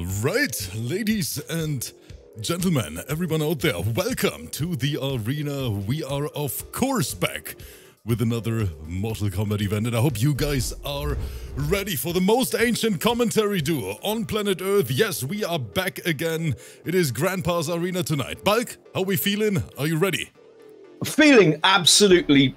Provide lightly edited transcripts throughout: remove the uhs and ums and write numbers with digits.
Alright, ladies and gentlemen, everyone out there, welcome to the arena. We are of course back with another Mortal Kombat event, and I hope you guys are ready for the most ancient commentary duo on planet Earth. Yes, we are back again. It is Grandpa's arena tonight. Bulk, how we feeling? Are you ready? Feeling absolutely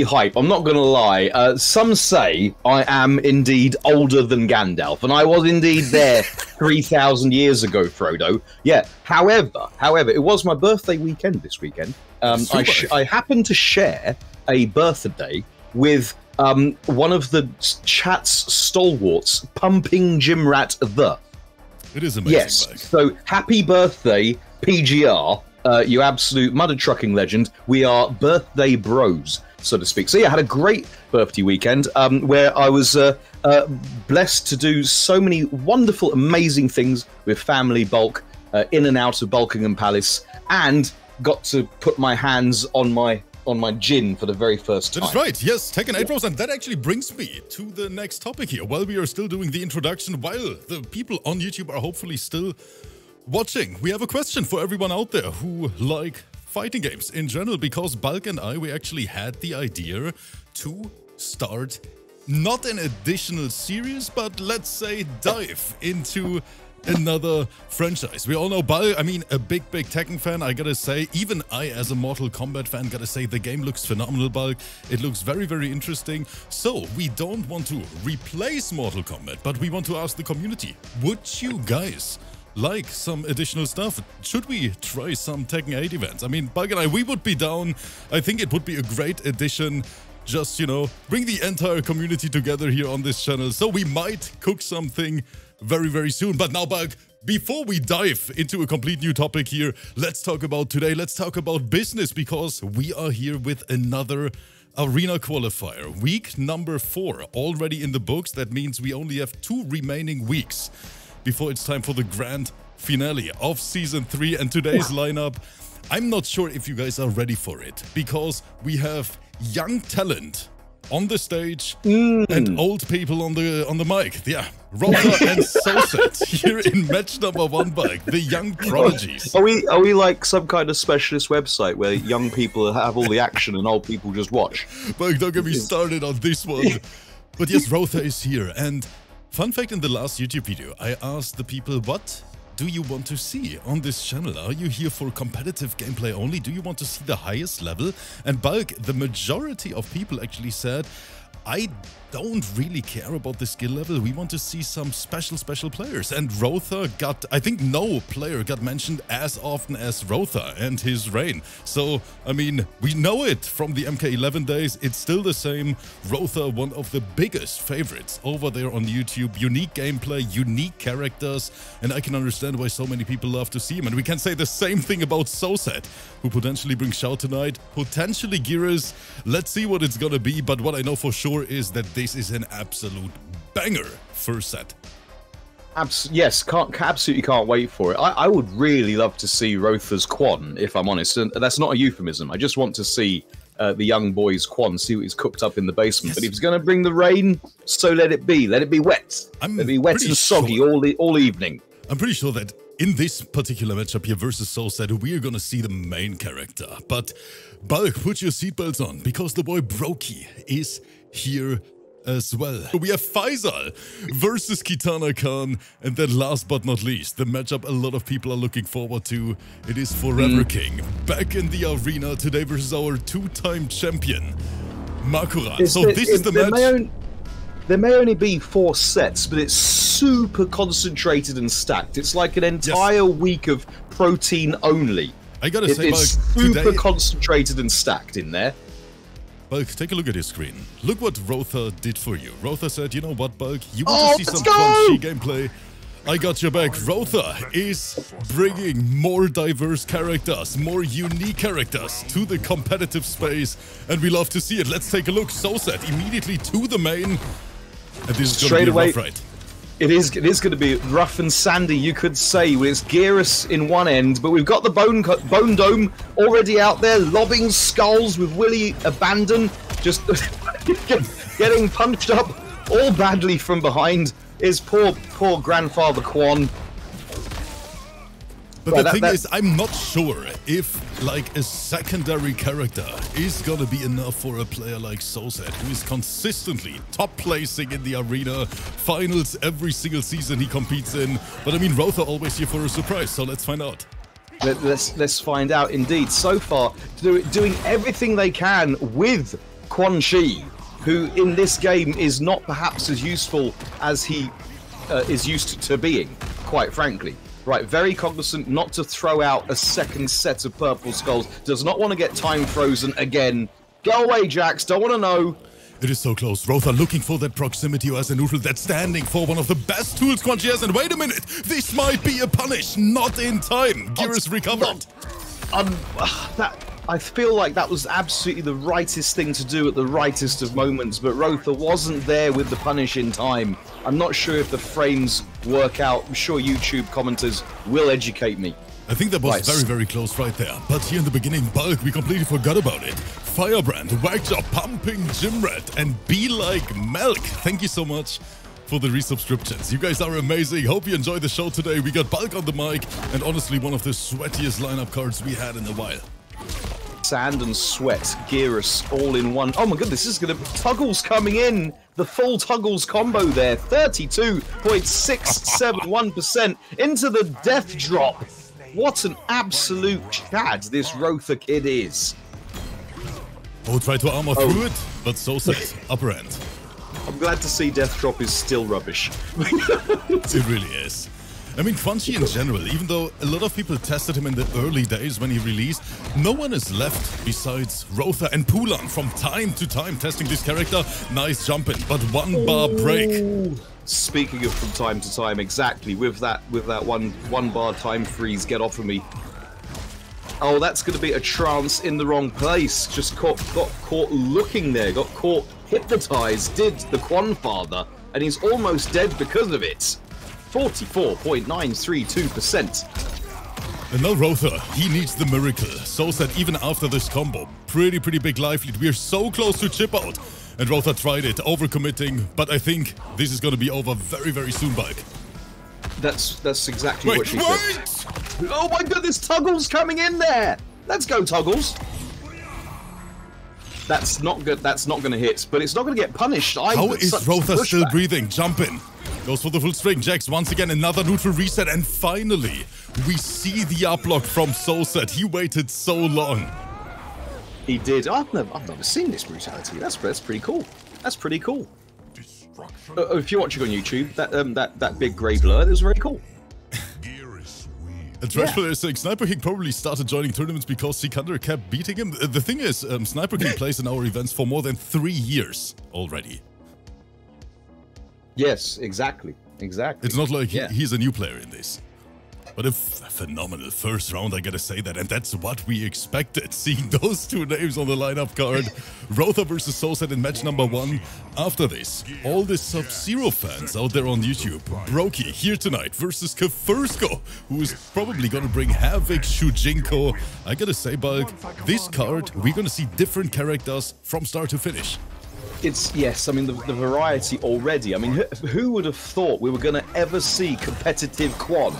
hype. I'm not going to lie. Some say I am indeed older than Gandalf, and I was indeed there 3,000 years ago, Frodo. Yeah. However, it was my birthday weekend this weekend. I happened to share a birthday with one of the chat's stalwarts, Pumping Gymrat the. It is amazing. Yes. Bulk. So happy birthday, PGR. You absolute mudder trucking legend. We are birthday bros, so to speak. So yeah, I had a great birthday weekend where I was blessed to do so many wonderful, amazing things with family bulk in and out of Bulkingham Palace, and got to put my hands on my gin for the very first time. That's right, yes, Tekken 8 Bros, and that actually brings me to the next topic here. While we are still doing the introduction, while the people on YouTube are hopefully still watching, we have a question for everyone out there who like fighting games in general, because Bulk and we actually had the idea to start not an additional series, but let's say dive into another franchise. We all know Bulk, I mean, a big Tekken fan, I gotta say. Even I, as a Mortal Kombat fan, gotta say the game looks phenomenal, Bulk. It looks very, very interesting. So we don't want to replace Mortal Kombat, but we want to ask the community, would you guys like some additional stuff? Should we try some Tekken 8 events? I mean, Bulk and we would be down. I think it would be a great addition. Just, you know, bring the entire community together here on this channel. So we might cook something very, very soon. But now, Bulk, before we dive into a complete new topic here, let's talk about today. Let's talk about business, because we are here with another arena qualifier. Week number 4 already in the books. That means we only have 2 remaining weeks before it's time for the grand finale of Season 3. And today's lineup, I'm not sure if you guys are ready for it, because we have young talent on the stage and old people on the mic. Yeah, ROETHOR and SOSED here in match number 1, Bulk, the young prodigies. Are we like some kind of specialist website where young people have all the action and old people just watch? Bulk, don't get me started on this one. But yes, ROETHOR is here, and fun fact, in the last YouTube video, I asked the people, what do you want to see on this channel? Are you here for competitive gameplay only? Do you want to see the highest level? And Bulk, the majority of people actually said, I don't really care about the skill level. We want to see some special players. And ROETHOR got, I think no player got mentioned as often as ROETHOR and his reign. So, I mean, we know it from the MK11 days. It's still the same. ROETHOR, one of the biggest favorites over there on YouTube. Unique gameplay, unique characters. And I can understand why so many people love to see him. And we can say the same thing about SOSED, who potentially brings Shout tonight, potentially GERAS. Let's see what it's gonna be. But what I know for sure is that this is an absolute banger first set. Yes, absolutely can't wait for it. I would really love to see ROETHOR's QUAN, if I'm honest, and that's not a euphemism. I just want to see the young boy's QUAN, see what he's cooked up in the basement. Yes. But if he's going to bring the rain, so let it be. Let it be wet. Let it be wet and soggy all evening. I'm pretty sure that in this particular matchup here versus SOSED, we are going to see the main character. But Bulk, put your seatbelts on, because the boy Brokey is here as well. We have FAYSAL versus KITANAKAHN, and then last but not least, the matchup a lot of people are looking forward to. It is FOREVERKING back in the arena today versus our 2-time champion, MAKORAN. So this is the match. There may only be 4 sets, but it's super concentrated and stacked. It's like an entire week of protein only. I gotta say, it's super concentrated and stacked in there. Bulk, take a look at his screen. Look what ROETHOR did for you. ROETHOR said, you know what, Bulk? You want to see some crunchy gameplay? I got your back. ROETHOR is bringing more diverse characters, more unique characters to the competitive space, and we love to see it. Let's take a look. SOSED immediately to the main, and this is going to be a rough ride. It is going to be rough and sandy, you could say. It's GERAS in one end, but we've got the Bone Dome already out there, lobbing skulls with Willy Abandon, just getting punched up all badly from behind. is poor grandfather QUAN. But the thing is, I'm not sure if, like, a secondary character is gonna be enough for a player like SOSED, who is consistently top placing in the arena finals every single season he competes in. But I mean, ROETHOR always here for a surprise, so let's find out. Let's find out indeed. So far, doing everything they can with Quan Chi, who in this game is not perhaps as useful as he is used to being, quite frankly. Right, very cognizant not to throw out a second set of purple skulls. Does not want to get time frozen again. Go away, Jax. Don't want to know. It is so close. ROETHOR looking for that proximity as a neutral that's standing for one of the best tools Quan Chi has. And wait a minute, this might be a punish. Not in time. GERAS recovered. I feel like that was absolutely the rightest thing to do at the rightest of moments, but ROETHOR wasn't there with the punish in time. I'm not sure if the frames work out. I'm sure YouTube commenters will educate me. I think that was very, very close right there. But here in the beginning, Bulk, we completely forgot about it. Firebrand, Wagjob, pumping Gymrat, and Be Like Milk. Thank you so much for the resubscriptions. You guys are amazing. Hope you enjoy the show today. We got Bulk on the mic, and honestly, one of the sweatiest lineup cards we had in a while. Sand and sweat, GERAS all in one. Oh my goodness, this is going to... Tuggles coming in. The full Tuggles combo there. 32.671% into the death drop. What an absolute chad this ROETHOR kid is. Oh, try to armor through it, but SOSED, upper end. I'm glad to see death drop is still rubbish. It really is. I mean, Quan Chi in general, even though a lot of people tested him in the early days when he released, no one is left besides ROETHOR and Pulan from time to time testing this character. Nice jumping, but one bar break. Speaking of from time to time, exactly, with that one bar time freeze, get off of me. Oh, that's going to be a trance in the wrong place. Just got caught looking there, got caught hypnotized, did the QUAN father, and he's almost dead because of it. 44.932%. And now ROETHOR, he needs the miracle. SOSED, even after this combo, pretty big life lead. We are so close to chip out. And ROETHOR tried it, overcommitting, but I think this is going to be over very soon, Bulk. That's exactly what she said. Oh my goodness, Tuggles coming in there! Let's go, Tuggles. That's not good. That's not going to hit, but it's not going to get punished either. How is ROETHOR still breathing? Jump in. Goes for the full string. Jax once again another neutral reset, and finally we see the uplock from SOSED. He waited so long. He did. I've never seen this brutality. That's pretty cool. That's pretty cool. If you're watching on YouTube, that big grey blur, it was very cool. And Trashful is saying Sniper King probably started joining tournaments because Sikander kept beating him. The thing is, Sniper King plays in our events for more than 3 years already. Yes, exactly. It's not like he's a new player in this. But a phenomenal first round, I gotta say that, and that's what we expected, seeing those two names on the lineup card. ROETHOR versus SOSED in match number 1. After this, all the Sub-Zero fans out there on YouTube. Brokey here tonight versus KEFIRSKO, who is probably gonna bring HAVIK, Shujinko. I gotta say, Bulk, this card, we're gonna see different characters from start to finish. Yes, I mean, the variety already. I mean, who would have thought we were going to ever see competitive QUAN?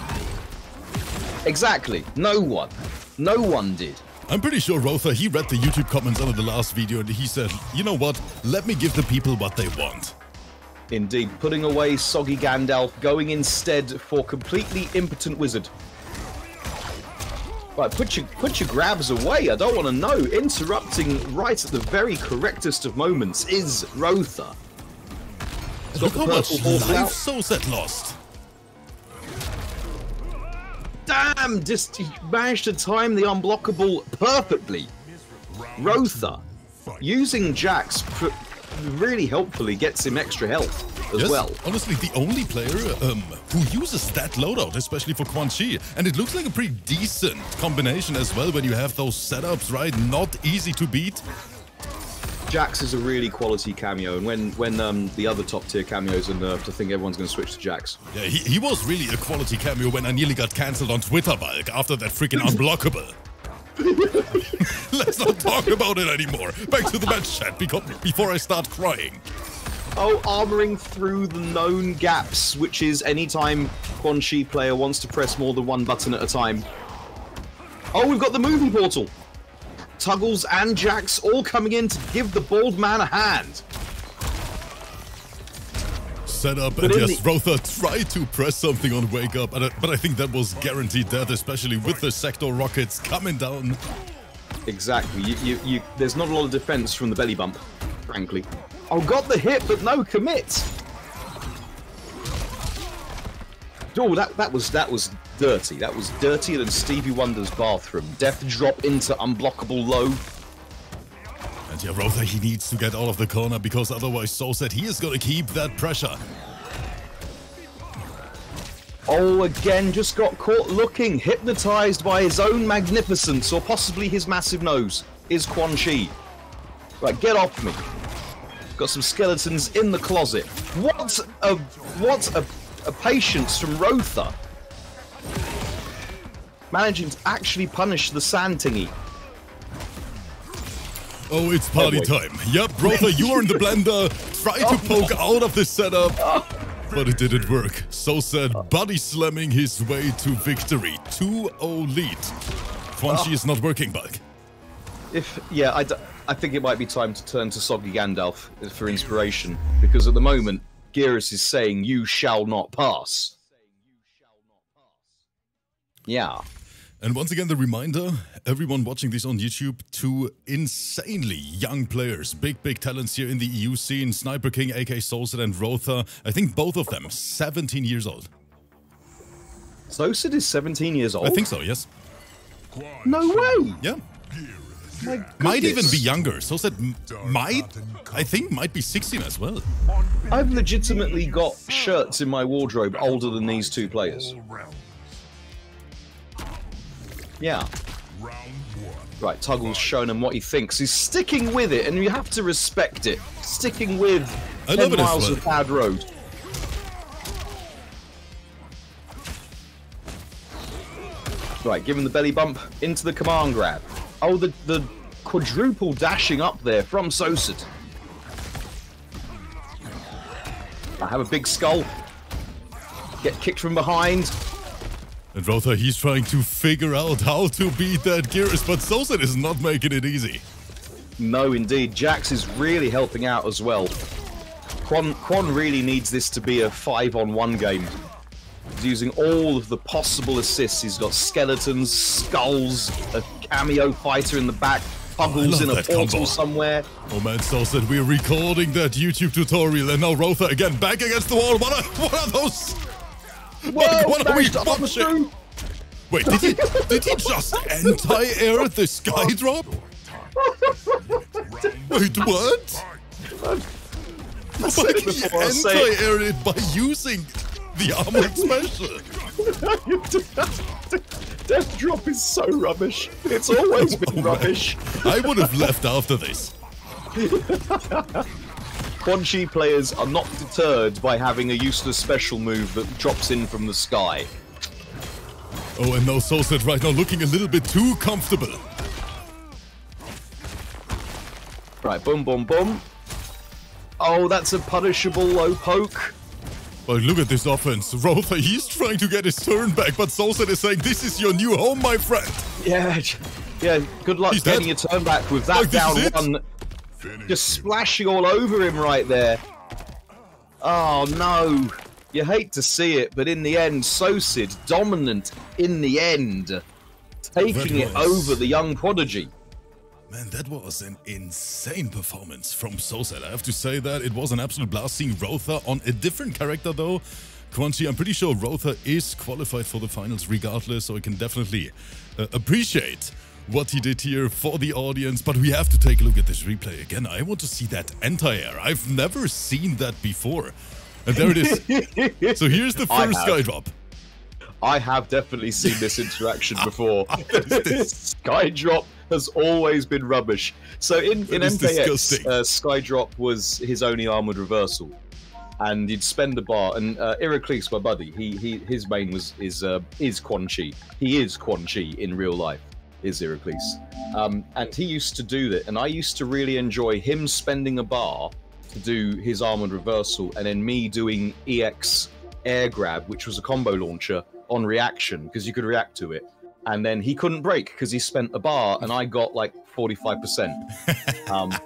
Exactly. No one. No one did. I'm pretty sure ROETHOR, he read the YouTube comments under the last video and he said, you know what, let me give the people what they want. Indeed. Putting away Soggy Gandalf, going instead for completely impotent Wizard. Right, put your grabs away. I don't want to know. Interrupting right at the very correctest of moments is ROETHOR. Look how much life SOSED lost. Damn! Just he managed to time the unblockable perfectly. ROETHOR, using Jax really helpfully gets him extra health as well. Honestly, the only player who uses that loadout, especially for Quan Chi. And it looks like a pretty decent combination as well when you have those setups, right? Not easy to beat. Jax is a really quality cameo, and when the other top tier cameos are nerfed, I think everyone's going to switch to Jax. Yeah, he was really a quality cameo when I nearly got cancelled on Twitter, Bulk, after that freaking unblockable. Let's not talk about it anymore. Back to the match chat before I start crying. Oh, armoring through the known gaps, which is anytime Quan Chi player wants to press more than one button at a time. Oh, we've got the movie portal. Tuggles and Jax all coming in to give the bald man a hand. Set up, and yes, ROETHOR tried to press something on Wake Up, but I think that was guaranteed death, especially with the sector rockets coming down. Exactly. There's not a lot of defense from the belly bump, frankly. Oh, got the hit, but no commit. Oh, that was dirty. That was dirtier than Stevie Wonder's bathroom. Death drop into unblockable low. And yeah, ROETHOR, he needs to get out of the corner because otherwise SOSED, he is going to keep that pressure. Oh, again, just got caught looking, hypnotized by his own magnificence, or possibly his massive nose, is Quan Chi. Right, get off me. Got some skeletons in the closet. What a patience from ROETHOR. Managing to actually punish the sand thingy. Oh, it's party time. Yep, ROETHOR, you are in the blender. Try to poke out of the setup, but it didn't work. SOSED body slamming his way to victory. 2-0 lead. Quan Chi is not working, Bulk. I think it might be time to turn to Soggy Gandalf for inspiration, because at the moment, GERAS is saying, "You shall not pass." Yeah. And once again, the reminder, everyone watching this on YouTube, two insanely young players, big talents here in the EU scene, Sniper King, aka SOSED, and ROETHOR. I think both of them 17 years old. SOSED is 17 years old? I think so, yes. No way! Yeah. Might even be younger. SOSED might be 16 as well. I've legitimately got shirts in my wardrobe older than these two players. Yeah. Right, Tuggle's shown him what he thinks. He's sticking with it, and you have to respect it. Sticking with 10 miles of bad road. Right, give him the belly bump into the command grab. Oh, the quadruple dashing up there from SOSED. I have a big skull. Get kicked from behind. And ROETHOR, he's trying to figure out how to beat that GERAS, but SOSED is not making it easy. No, indeed. Jax is really helping out as well. Quan really needs this to be a 5-on-1 game. He's using all of the possible assists. He's got skeletons, skulls, a cameo fighter in the back, Tuggles in a portal somewhere. Oh man, SOSED, we're recording that YouTube tutorial, and now ROETHOR again back against the wall. What are those? Whoa, what are we watching? Wait, did he just anti-air the sky drop? Wait, what? But he anti-aired it by using the armored special. Death drop is so rubbish. It's always been rubbish. I would have left after this. Quan Chi players are not deterred by having a useless special move that drops in from the sky. Oh, and now SOSED right now looking a little bit too comfortable. Right, boom, boom, boom. Oh, that's a punishable low poke. But look at this offense. ROETHOR, he's trying to get his turn back, but SOSED is saying, "This is your new home, my friend." Yeah, good luck getting your turn back with that down one. Just splashing all over him right there. Oh no. You hate to see it, but in the end, SOSED dominant in the end. Taking it over the young prodigy. Man, that was an insane performance from SOSED. I have to say that it was an absolute blast seeing ROETHOR on a different character though. Quan Chi, I'm pretty sure ROETHOR is qualified for the finals regardless, so I can definitely appreciate what he did here for the audience. But we have to take a look at this replay again. I want to see that anti-air. I've never seen that before. And there it is. So here's the first sky drop. I have definitely seen this interaction before. Sky drop has always been rubbish. So in MKX, sky drop was his only armored reversal, and you'd spend a bar. And Iraklis, my buddy, his main is Quan Chi. He is Quan Chi in real life. Is Iraklis, and he used to do that, and I used to really enjoy him spending a bar to do his armored reversal, and then me doing EX air grab, which was a combo launcher on reaction because you could react to it, and then he couldn't break because he spent a bar, and I got like 45%.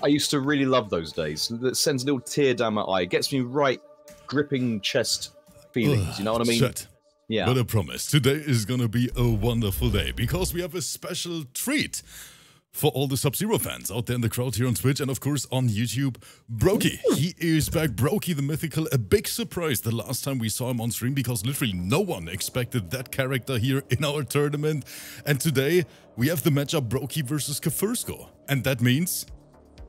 I used to really love those days. That sends a little tear down my eye. It gets me right gripping chest feelings. You know what I mean? Shit. Yeah. But I promise, today is gonna be a wonderful day because we have a special treat for all the Sub-Zero fans out there in the crowd here on Twitch and of course on YouTube. BRKY, he is back. BRKY the Mythical, a big surprise the last time we saw him on stream because literally no one expected that character here in our tournament. And today we have the matchup BRKY versus KEFIRSKO. And that means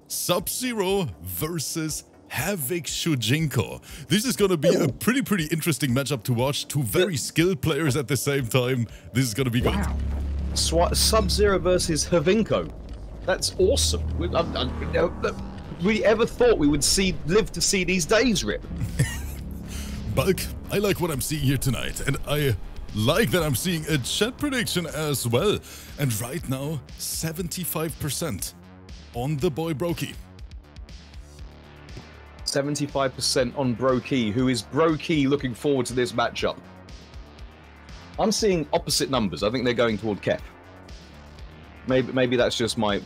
Sub-Zero versus HAVIK Shujinko. This is going to be a pretty interesting matchup to watch. Two very skilled players at the same time. This is going to be good. Wow. Sub-Zero versus Havinko. That's awesome. We ever thought we would live to see these days, Rip? Bulk, I like what I'm seeing here tonight. And I like that I'm seeing a chat prediction as well. And right now, 75% on the boy BRKY. 75% on BRKY. Who is BRKY looking forward to this matchup? I'm seeing opposite numbers. I think they're going toward Kef. Maybe that's just my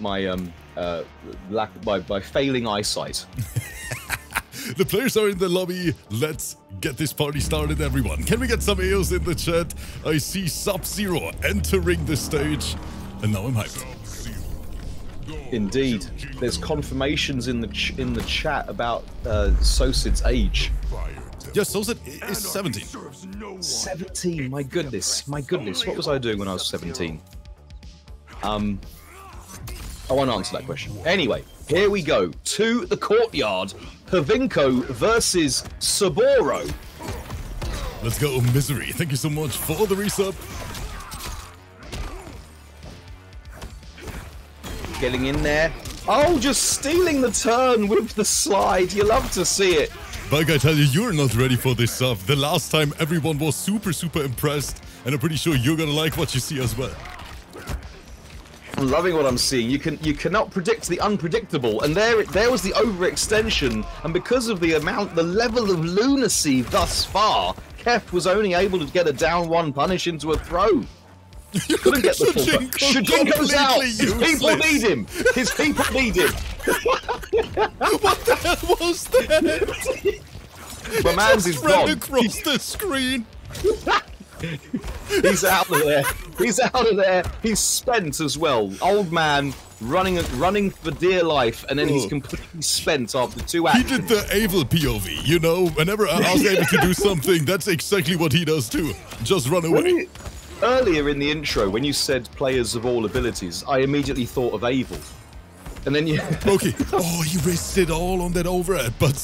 failing eyesight. The players are in the lobby. Let's get this party started, everyone. Can we get some AOs in the chat? I see Sub-Zero entering the stage, and now I'm hyped. Indeed, there's confirmations in the chat about SOSED's age. Yes, SOSED is 17. 17, my goodness. What was I doing when I was 17? I won't answer that question. Anyway, here we go. To the courtyard. Havinko versus Saboro. Let's go, Misery. Thank you so much for the resub. Getting in there. Oh, just stealing the turn with the slide. You love to see it. But I tell you, you're not ready for this stuff. The last time everyone was super impressed, and I'm pretty sure you're gonna like what you see as well. I'm loving what I'm seeing. You cannot predict the unpredictable, and there was the overextension, and because of the level of lunacy thus far, Kef was only able to get a down one punish into a throw. Couldn't get the full back. Shujinko's out. His people need him. His people need him. What the hell was that? My man's is gone. Across the screen. He's out of there. He's out of there. He's spent as well. Old man running for dear life, and then he's completely spent after 2 actions. He did the Abel POV, you know? Whenever I was able to do something, that's exactly what he does too. Just run away. Earlier in the intro, when you said players of all abilities, I immediately thought of Abel. And then you... Okay. Oh, he risked it all on that overhead, but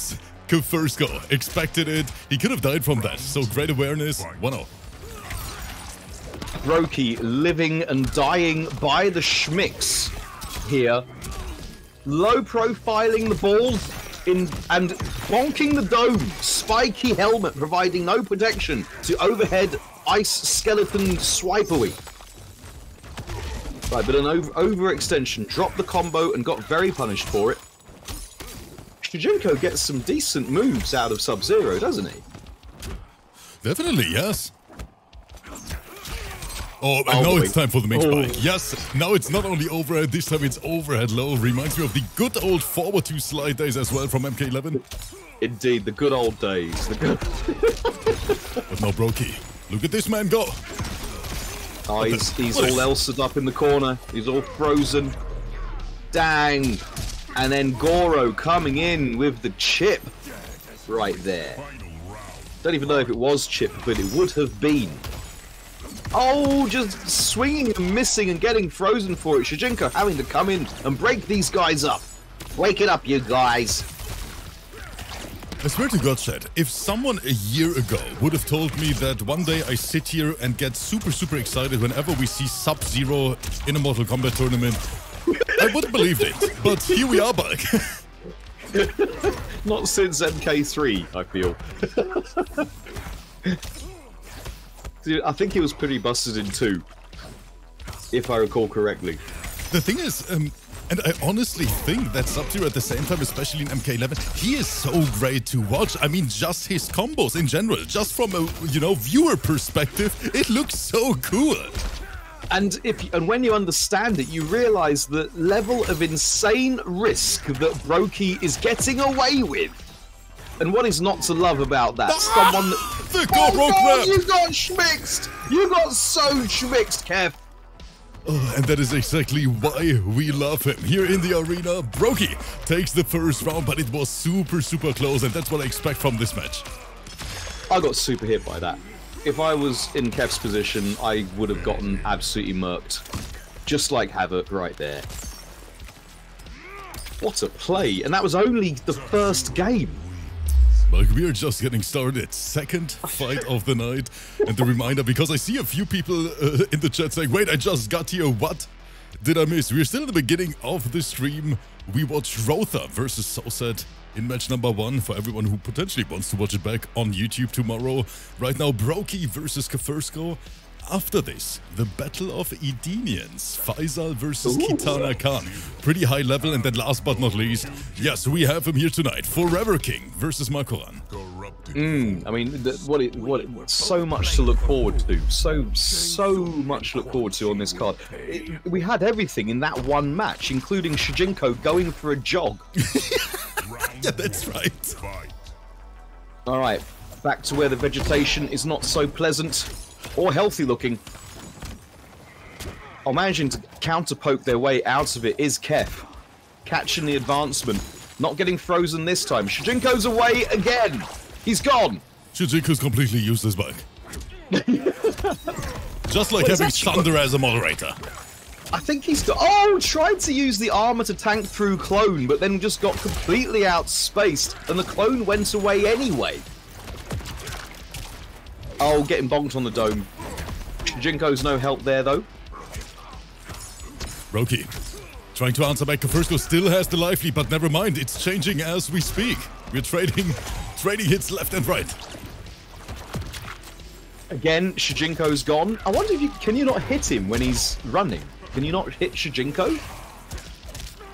KEFIRSKO expected it. He could have died from that, so great awareness. 1-0. BRKY living and dying by the schmicks here. Low profiling the ball and bonking the dome. Spiky helmet providing no protection to overhead ice skeleton swipery. Right, but an overextension dropped the combo and got very punished for it. Shujinko gets some decent moves out of Sub-Zero, doesn't he? Definitely, yes. Oh, and now it's time for the mix buy. Yes, now it's not only overhead, this time it's overhead low. Reminds me of the good old forward 2 slide days as well from MK11. Indeed, the good old days. But now BRKY, look at this man go. Oh, he's all elsed up in the corner. He's all frozen. Dang. And then Goro coming in with the chip right there. Don't even know if it was chip, but it would have been. Oh, just swinging and missing and getting frozen for it. Shujinko having to come in and break these guys up. Wake it up, you guys. I swear to God, chat, if someone a year ago would have told me that one day I sit here and get super excited whenever we see Sub-Zero in a Mortal Kombat tournament, I wouldn't believe it. But here we are back. Not since MK3, I feel. Dude, I think he was pretty busted in 2, if I recall correctly. The thing is, And I honestly think that Sub-Zero at the same time, especially in MK11, he is so great to watch. I mean, just his combos in general, just from a, you know, viewer perspective, it looks so cool. And when you understand it, you realize the level of insane risk that BRKY is getting away with. And what is not to love about that? Someone that... The GoPro grab! You got schmixed! You got so schmixed, Kev! Oh, and that is exactly why we love him. Here in the arena, BRKY takes the first round, but it was super, super close, and that's what I expect from this match. I got super hit by that. If I was in Kev's position, I would have gotten absolutely murked. Just like HAVIK right there. What a play, and that was only the first game. But we are just getting started. Second fight of the night. And the reminder, because I see a few people in the chat saying, wait, I just got here. What did I miss? We're still at the beginning of the stream. We watched ROETHOR versus SOSED in match number 1 for everyone who potentially wants to watch it back on YouTube tomorrow. Right now, BRKY versus KEFIRSKO. After this, the Battle of Edenians, FAYSAL versus KITANAKAHN. Pretty high level, and then last but not least, yes, we have him here tonight. FOREVERKING versus MAKORAN. I mean, so much to look forward to. So much to look forward to on this card. We had everything in that one match, including Shujinko going for a jog. Yeah, that's right. All right, back to where the vegetation is not so pleasant. Or healthy looking. Oh, managing to counter-poke their way out of it is Kef. Catching the advancement. Not getting frozen this time. Shujinko's away again. He's gone. Shujinko's completely useless bug. Just like having Thunder as a moderator. I think he's tried to use the armor to tank through Clone, but then just got completely outspaced, and the Clone went away anyway. Oh, getting bonked on the dome. Shujinko's no help there, though. BRKY trying to answer back. KEFIRSKO still has the life lead, but never mind. It's changing as we speak. We're trading hits left and right. Again, Shujinko's gone. I wonder if can you not hit him when he's running? Can you not hit Shujinko?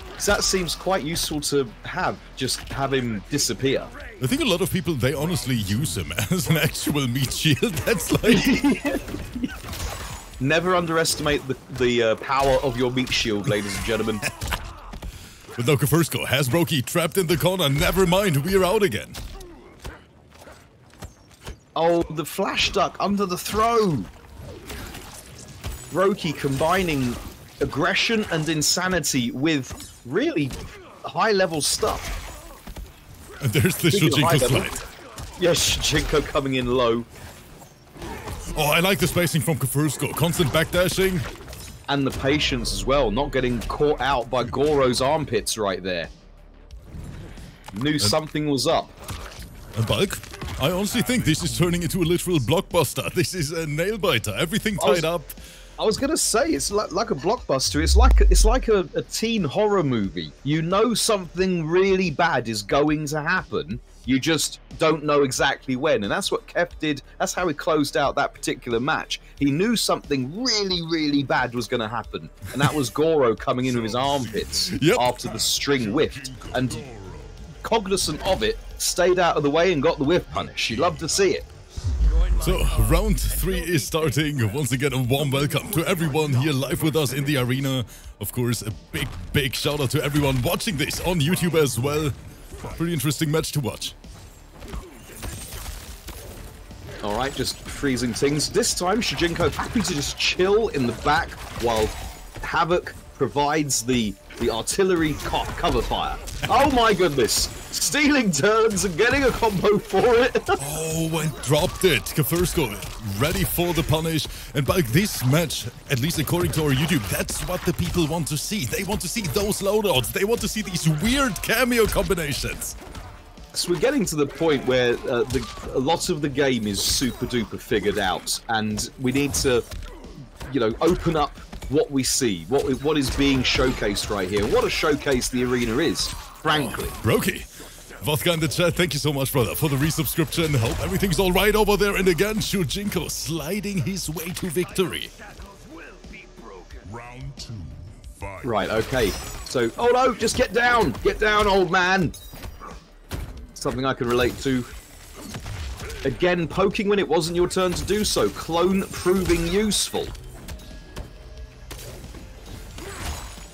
Because that seems quite useful to have. Just have him disappear. I think a lot of people, they honestly use him as an actual meat shield. That's like... Never underestimate the power of your meat shield, ladies and gentlemen. But now KEFIRSKO has BRKY trapped in the corner. Never mind, we are out again. Oh, the flash duck under the throw. BRKY combining aggression and insanity with really high-level stuff. And there's the Shujinko slide. Yes, Shujinko coming in low. Oh, I like the spacing from KEFIRSKO. Constant backdashing. And the patience as well, not getting caught out by Goro's armpits right there. Knew something was up. And Bulk, I honestly think this is turning into a literal blockbuster. This is a nail-biter. Everything tied up. I was gonna say, it's like a blockbuster. It's like a teen horror movie. You know something really bad is going to happen. You just don't know exactly when, and that's what Kef did. That's how he closed out that particular match. He knew something really, really bad was going to happen, and that was Goro coming in with his armpits after the string whiffed, and cognizant of it, stayed out of the way and got the whiff punish. You love to see it. So, round 3 is starting. Once again, a warm welcome to everyone here live with us in the arena. Of course, a big, big shout out to everyone watching this on YouTube as well. Pretty interesting match to watch. Alright, just freezing things. This time, Shujinko happy to just chill in the back while HAVIK provides the artillery cover fire. Oh my goodness! Stealing turns and getting a combo for it. Oh, and dropped it. KEFIRSKO ready for the punish. And by this match, at least according to our YouTube, that's what the people want to see. They want to see those loadouts. They want to see these weird cameo combinations. So we're getting to the point where a lot of the game is super duper figured out, and we need to, you know, open up what we see, what is being showcased right here. What a showcase the arena is, frankly. BRKY, Vodka in the chat, thank you so much, brother, for the resubscription. Hope everything's all right over there. And again, Shujinko sliding his way to victory. Round 2, fight. Right, okay. So, oh no, just get down, old man. Something I can relate to. Again, poking when it wasn't your turn to do so. Clone proving useful.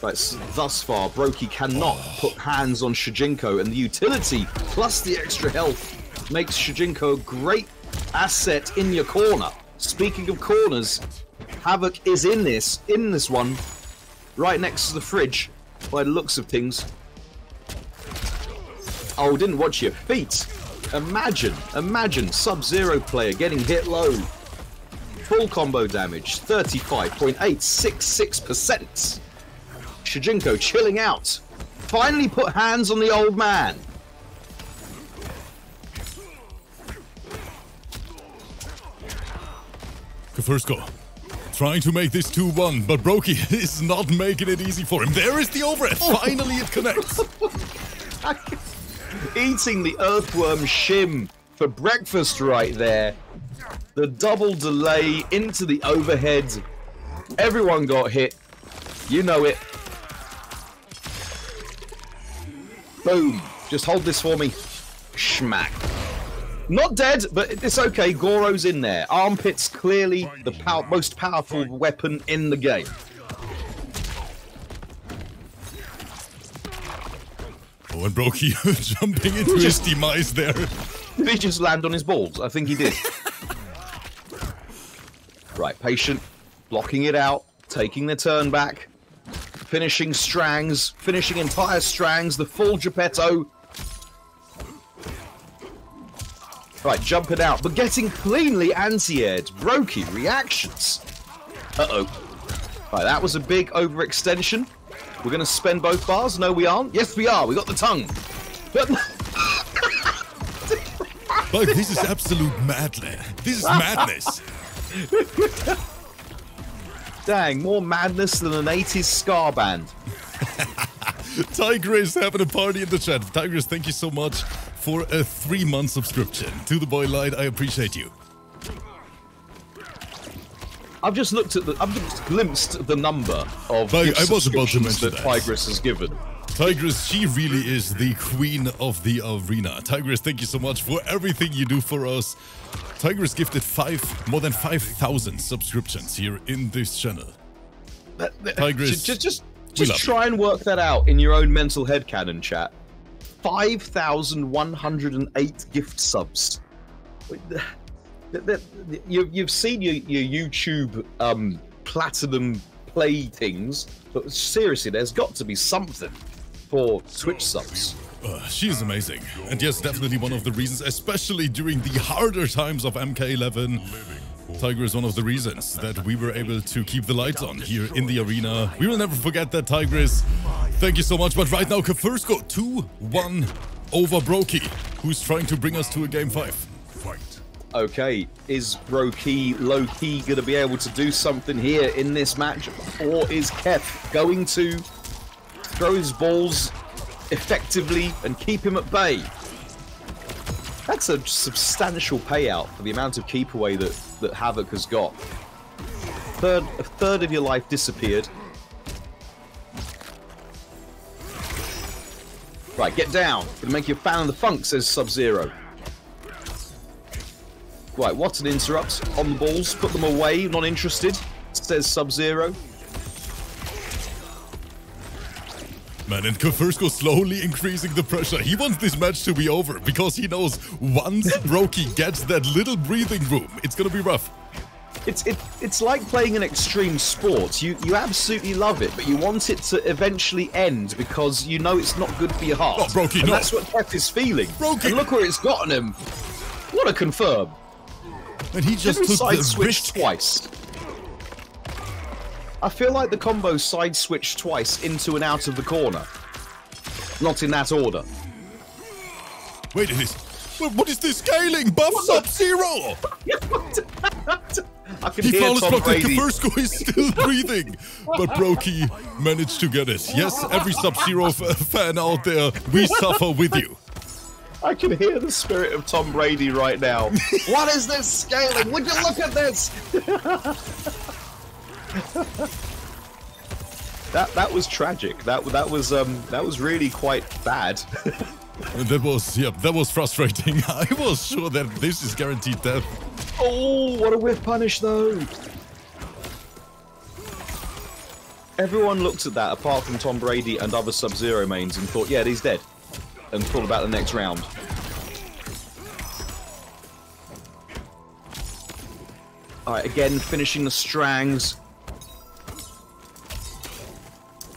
Right, so thus far, Brokey cannot put hands on Shujinko, and the utility plus the extra health makes Shujinko a great asset in your corner. Speaking of corners, Havik is in this one, right next to the fridge, by the looks of things. Oh, didn't watch your feet. Imagine Sub-Zero player getting hit low. Full combo damage, 35.866%. Shujinko chilling out. Finally put hands on the old man. KEFIRSKO trying to make this 2-1, but Brokey is not making it easy for him. There is the overhead. Finally it connects. Eating the earthworm shim for breakfast right there. The double delay into the overhead. Everyone got hit. You know it. Boom. Just hold this for me. Schmack. Not dead, but it's okay. Goro's in there. Armpit's clearly the most powerful weapon in the game. Oh, and Brokey jumping into his demise there. Did he just land on his balls? I think he did. Right, patient. Blocking it out. Taking the turn back. Finishing strangs, finishing entire strangs, the full Geppetto. Right, jumping out, but getting cleanly anti-aired. Brokey reactions. Uh-oh. Right, that was a big overextension. We're going to spend both bars? No, we aren't. Yes, we are. We got the tongue. But this is absolute madness. This is madness. Dang, more madness than an 80s ska band. Tigris having a party in the chat. Tigris, thank you so much for a 3-month subscription. To the boy light, I appreciate you. I've just looked at I've just glimpsed the number of I was about to mention that Tigris has given. Tigris, she really is the queen of the arena. Tigris, thank you so much for everything you do for us. Tigris gifted more than 5,000 subscriptions here in this channel. Tigris, just try and work that out in your own mental headcanon, chat. 5,108 gift subs. You've seen your YouTube platinum play things, but seriously, there's got to be something for Twitch subs. She is amazing. And yes, definitely one of the reasons, especially during the harder times of MK11. Tiger is one of the reasons that we were able to keep the lights on here in the arena. We will never forget that, Tigris. Thank you so much. But right now, KEFIRSKO 2-1 over Brokey, who's trying to bring us to a game 5. Okay, is Brokey low-key going to be able to do something here in this match? Or is Kef going to throw his balls effectively and keep him at bay? That's a substantial payout for the amount of keep away that Havik has got. A third of your life disappeared. Right, get down. Gonna make you a fan of the funk, says Sub-Zero. Right, what an interrupt on the balls. Put them away, not interested, says Sub-Zero. Man, and KEFIRSKO slowly increasing the pressure. He wants this match to be over because he knows once Brokey gets that little breathing room, it's gonna be rough. It's like playing an extreme sport. You absolutely love it, but you want it to eventually end because you know it's not good for your heart. Oh, Brokey, and no. That's what Kef is feeling. Brokey. And look where it's gotten him. What a confirm. And he just took side the switch risk twice. I feel like the combo side switched twice into and out of the corner. Not in that order. Wait, it is. What is this scaling? Buff Sub-Zero! I can He hear follows Tom block. Brady. KEFIRSKO is still breathing, but Brokey managed to get it. Yes, every Sub-Zero fan out there, we suffer with you. I can hear the spirit of Tom Brady right now. What is this scaling? Would you look at this? That was tragic. That was really quite bad. That was frustrating. I was sure that this is guaranteed death. Oh, what a whiff punish though. Everyone looked at that, apart from Tom Brady and other Sub-Zero mains, and thought, yeah, he's dead. And thought about the next round. Alright, again, finishing the Strangs.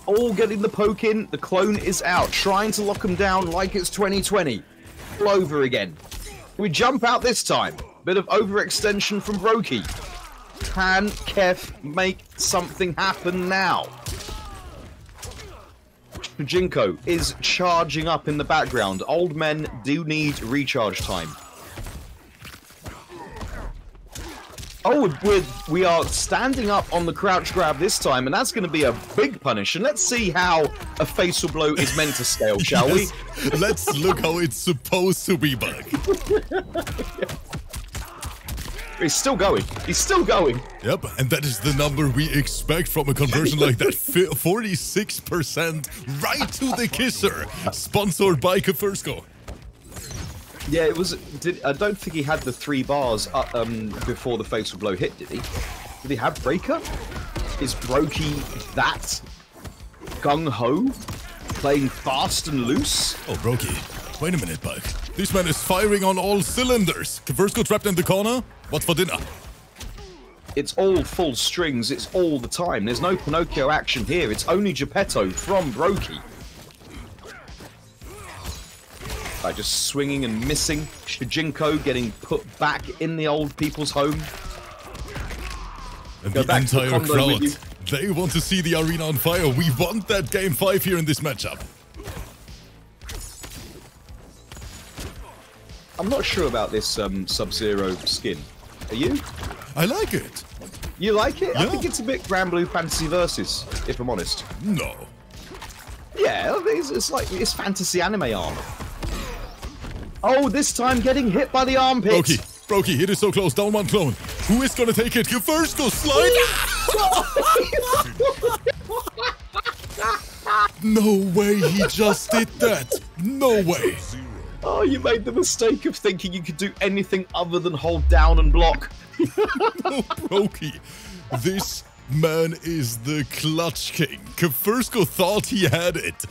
All getting the poke in. The clone is out, trying to lock him down like it's 2020. All over again. We jump out this time. Bit of overextension from BRKY. Can Kef make something happen now? Jinko is charging up in the background. Old men do need recharge time. Oh, we are standing up on the crouch grab this time, and that's going to be a big punish. And let's see how a facial blow is meant to scale, shall we? Let's look how it's supposed to be, Bug. He's still going. He's still going. Yep, and that is the number we expect from a conversion like that. 46% right to the kisser. Sponsored by KEFIRSKO. Yeah, it was. I don't think he had the 3 bars before the facial blow hit, did he? Did he have breaker? Is BRKY that gung-ho? Playing fast and loose? Oh, BRKY. Wait a minute, Bug. This man is firing on all cylinders. KEFIRSKO trapped in the corner. What's for dinner? It's all full strings. It's all the time. There's no Pinocchio action here. It's only Geppetto from BRKY. Just swinging and missing. Shujinko getting put back in the old people's home. And the entire crowd, they want to see the arena on fire. We want that game 5 here in this matchup. I'm not sure about this Sub-Zero skin. Are you? I like it. You like it? Yeah. I think it's a bit Grand Blue Fantasy Versus, if I'm honest. No. Yeah, it's like it's fantasy anime armor. Oh, this time getting hit by the armpit. BRKY, it is so close. Down one clone. Who is gonna take it? KEFIRSKO slide. No way he just did that. No way. Oh, you made the mistake of thinking you could do anything other than hold down and block. No, BRKY. This man is the clutch king. KEFIRSKO thought he had it.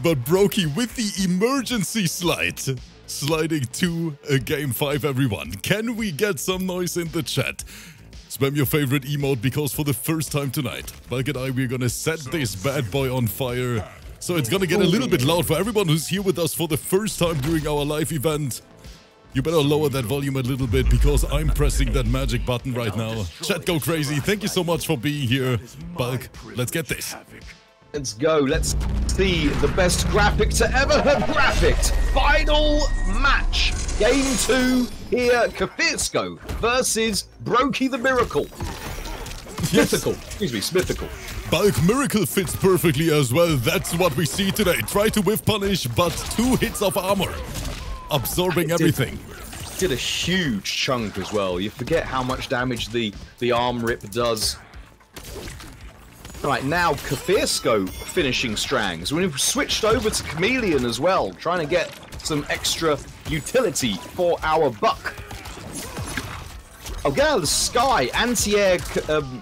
But BRKY with the emergency slide. Sliding to a game 5, everyone. Can we get some noise in the chat? Spam your favorite emote, because for the first time tonight, Balk and I, we're gonna set this bad boy on fire. So it's gonna get a little bit loud for everyone who's here with us for the first time during our live event. You better lower that volume a little bit, because I'm pressing that magic button right now. Chat go crazy. Thank you so much for being here. Balk, let's get this. Let's go. Let's see the best graphic to ever have graphicked. Final match. Game 2 here. KEFIRSKO versus BRKY the Miracle. Yes. Mythical. Excuse me, Smithical. Balk Miracle fits perfectly as well. That's what we see today. Try to whiff punish, but 2 hits of armor. Absorbing everything. Did a huge chunk as well. You forget how much damage the arm rip does. Right, now KEFIRSKO finishing Strangs. We've switched over to Chameleon as well, trying to get some extra utility for our buck. Oh, get out of the sky. Anti-air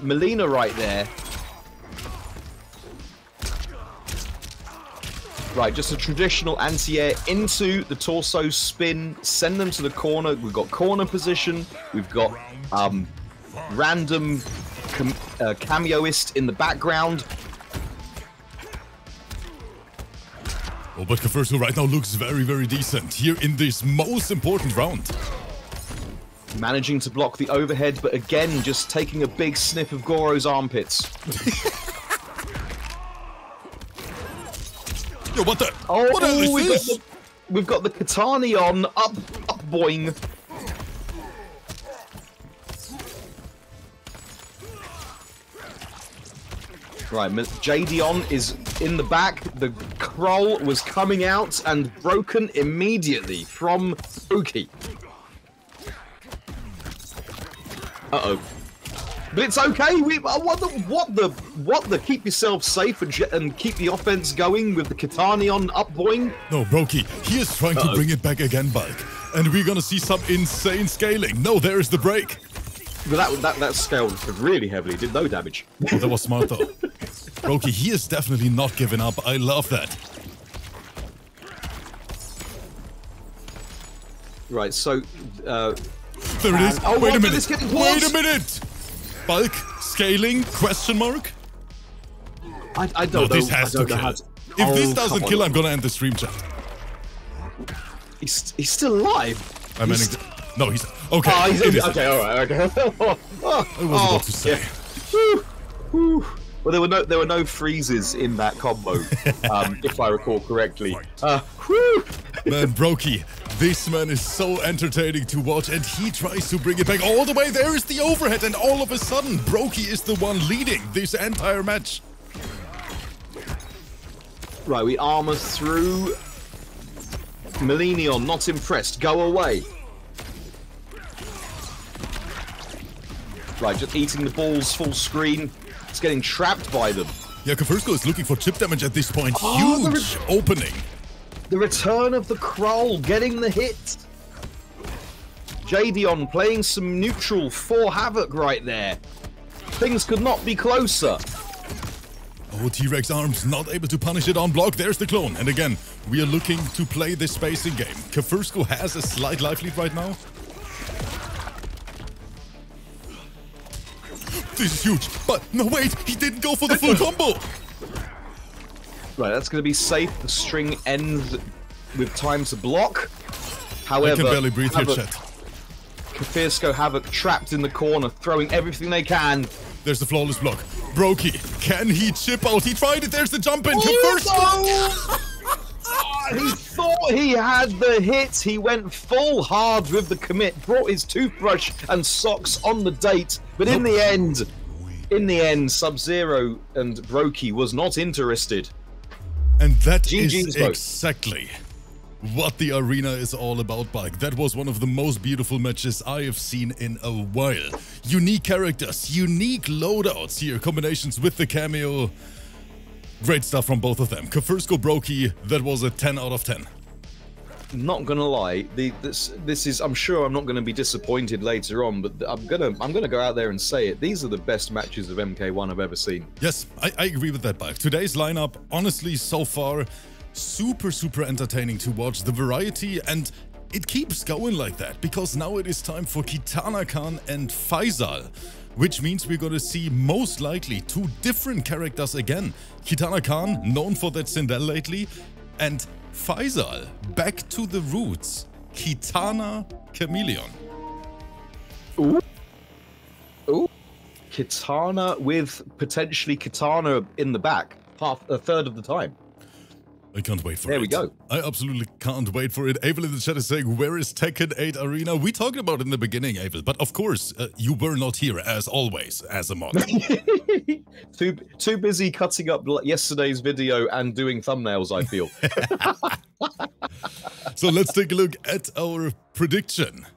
Melina right there. Right, just a traditional anti-air into the torso spin, send them to the corner. We've got corner position. We've got random cameoist in the background. Oh, but KEFIRSKO right now looks very, very decent here in this most important round. Managing to block the overhead, but again, just taking a big sniff of Goro's armpits. Yo, what the? Oh, what is this? We've got the Kitana on, up boing. Right, Jadeon is in the back. The Kroll was coming out and broken immediately from BRKY. Uh-oh. But it's okay. What the? Keep yourself safe and keep the offense going with the Kitana on upboing. No, Brokey, he is trying to bring it back again, Bulk. And we're gonna see some insane scaling. No, there is the break. But that scaled really heavily. Did no damage. Oh, that was smart though. Brokey, he is definitely not giving up. I love that. Right, so there it is. Oh, Wait a minute. Wait a minute. Bulk scaling? Question mark? I don't know. This has to kill. If this doesn't kill, I'm gonna end the stream chat. He's still alive. No, he's okay. Oh, he's okay. All right. Okay. I was about to say. Yeah. Well, there were no freezes in that combo, if I recall correctly. Man, Brokey, this man is so entertaining to watch, and he tries to bring it back all the way. There is the overhead, and all of a sudden, Brokey is the one leading this entire match. Right, we armor through. Millennium, not impressed. Go away. Right, just eating the balls full screen. It's getting trapped by them. Yeah, KEFIRSKO is looking for chip damage at this point. Huge opening. The return of the Krull, getting the hit. Jadeon playing some neutral for Havik right there. Things could not be closer. Oh, T-Rex arms not able to punish it on block. There's the clone. And again, we are looking to play this spacing game. KEFIRSKO has a slight life lead right now. This is huge. But no, wait, he didn't go for the full combo. Right, that's going to be safe. The string ends with time to block. However, I can barely breathe here, chat. KEFIRSKO Havik trapped in the corner, throwing everything they can. There's the flawless block. Brokey, can he chip out? He tried it. There's the jump in. KEFIRSKO. He thought he had the hit. He went full hard with the commit. Brought his toothbrush and socks on the date. But in the end, Sub-Zero and Brokey was not interested. And that is exactly what the arena is all about, Bulk. That was one of the most beautiful matches I have seen in a while. Unique characters, unique loadouts here, combinations with the cameo. Great stuff from both of them. KEFIRSKO, Brokey, that was a 10 out of 10. Not gonna lie, this is. I'm sure I'm not gonna be disappointed later on, but I'm gonna go out there and say it. These are the best matches of MK1 I've ever seen. Yes, I agree with that, Bulk. Today's lineup, honestly, so far, super entertaining to watch. The variety, and it keeps going like that because now it is time for KITANAKAHN and FAYSAL. Which means we're going to see most likely two different characters again. KITANAKAHN, known for that Sindel lately, and FAYSAL, back to the roots. Kitana Chameleon. Ooh. Ooh. Kitana with potentially Kitana in the back, a third of the time. I can't wait for it. There we go. I absolutely can't wait for it. Avel in the chat is saying, where is Tekken 8 Arena? We talked about it in the beginning, Avel, but of course, you were not here, as always, as a mod. Too busy cutting up yesterday's video and doing thumbnails, I feel. So let's take a look at our prediction.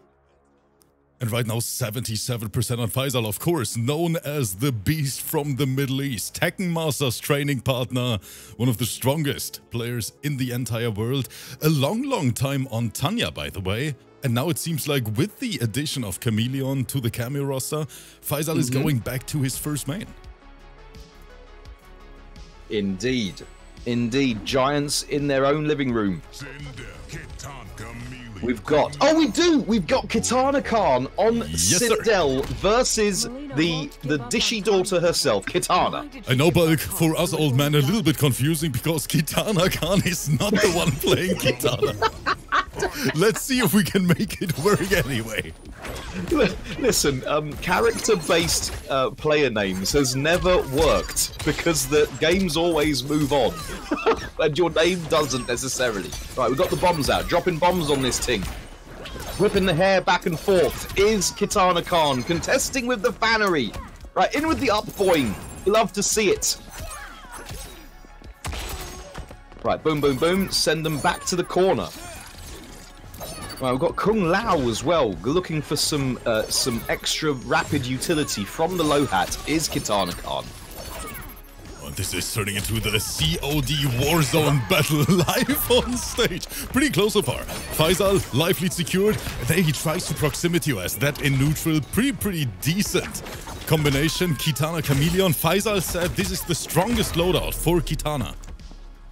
And right now, 77% on FAYSAL, of course, known as the Beast from the Middle East. Tekken Master's training partner, one of the strongest players in the entire world. A long time on Tanya, by the way. And now it seems like with the addition of Chameleon to the cameo roster, FAYSAL is going back to his first main. Indeed. Indeed. Giants in their own living room. We've got... Oh, we do! We've got KITANAKAHN on Sindel versus the dishy daughter herself, Kitana. I know, Bulk, for us old men, a little bit confusing because KITANAKAHN is not the one playing Kitana. Let's see if we can make it work anyway. Listen, character-based player names has never worked because the games always move on. And your name doesn't necessarily. Right, we've got the bombs out. Dropping bombs on this thing. Whipping the hair back and forth is KITANAKAHN contesting with the Fannery. Right, in with the up boing. Love to see it. Right, boom, boom, boom. Send them back to the corner. Well, we've got Kung Lao as well, looking for some extra rapid utility from the low hat. Is KITANAKAHN. This is turning into the COD Warzone battle live on stage. Pretty close so far. FAYSAL, life lead secured. There he tries to proximity OS. That in neutral, pretty decent combination. Kitana Chameleon. FAYSAL said this is the strongest loadout for Kitana.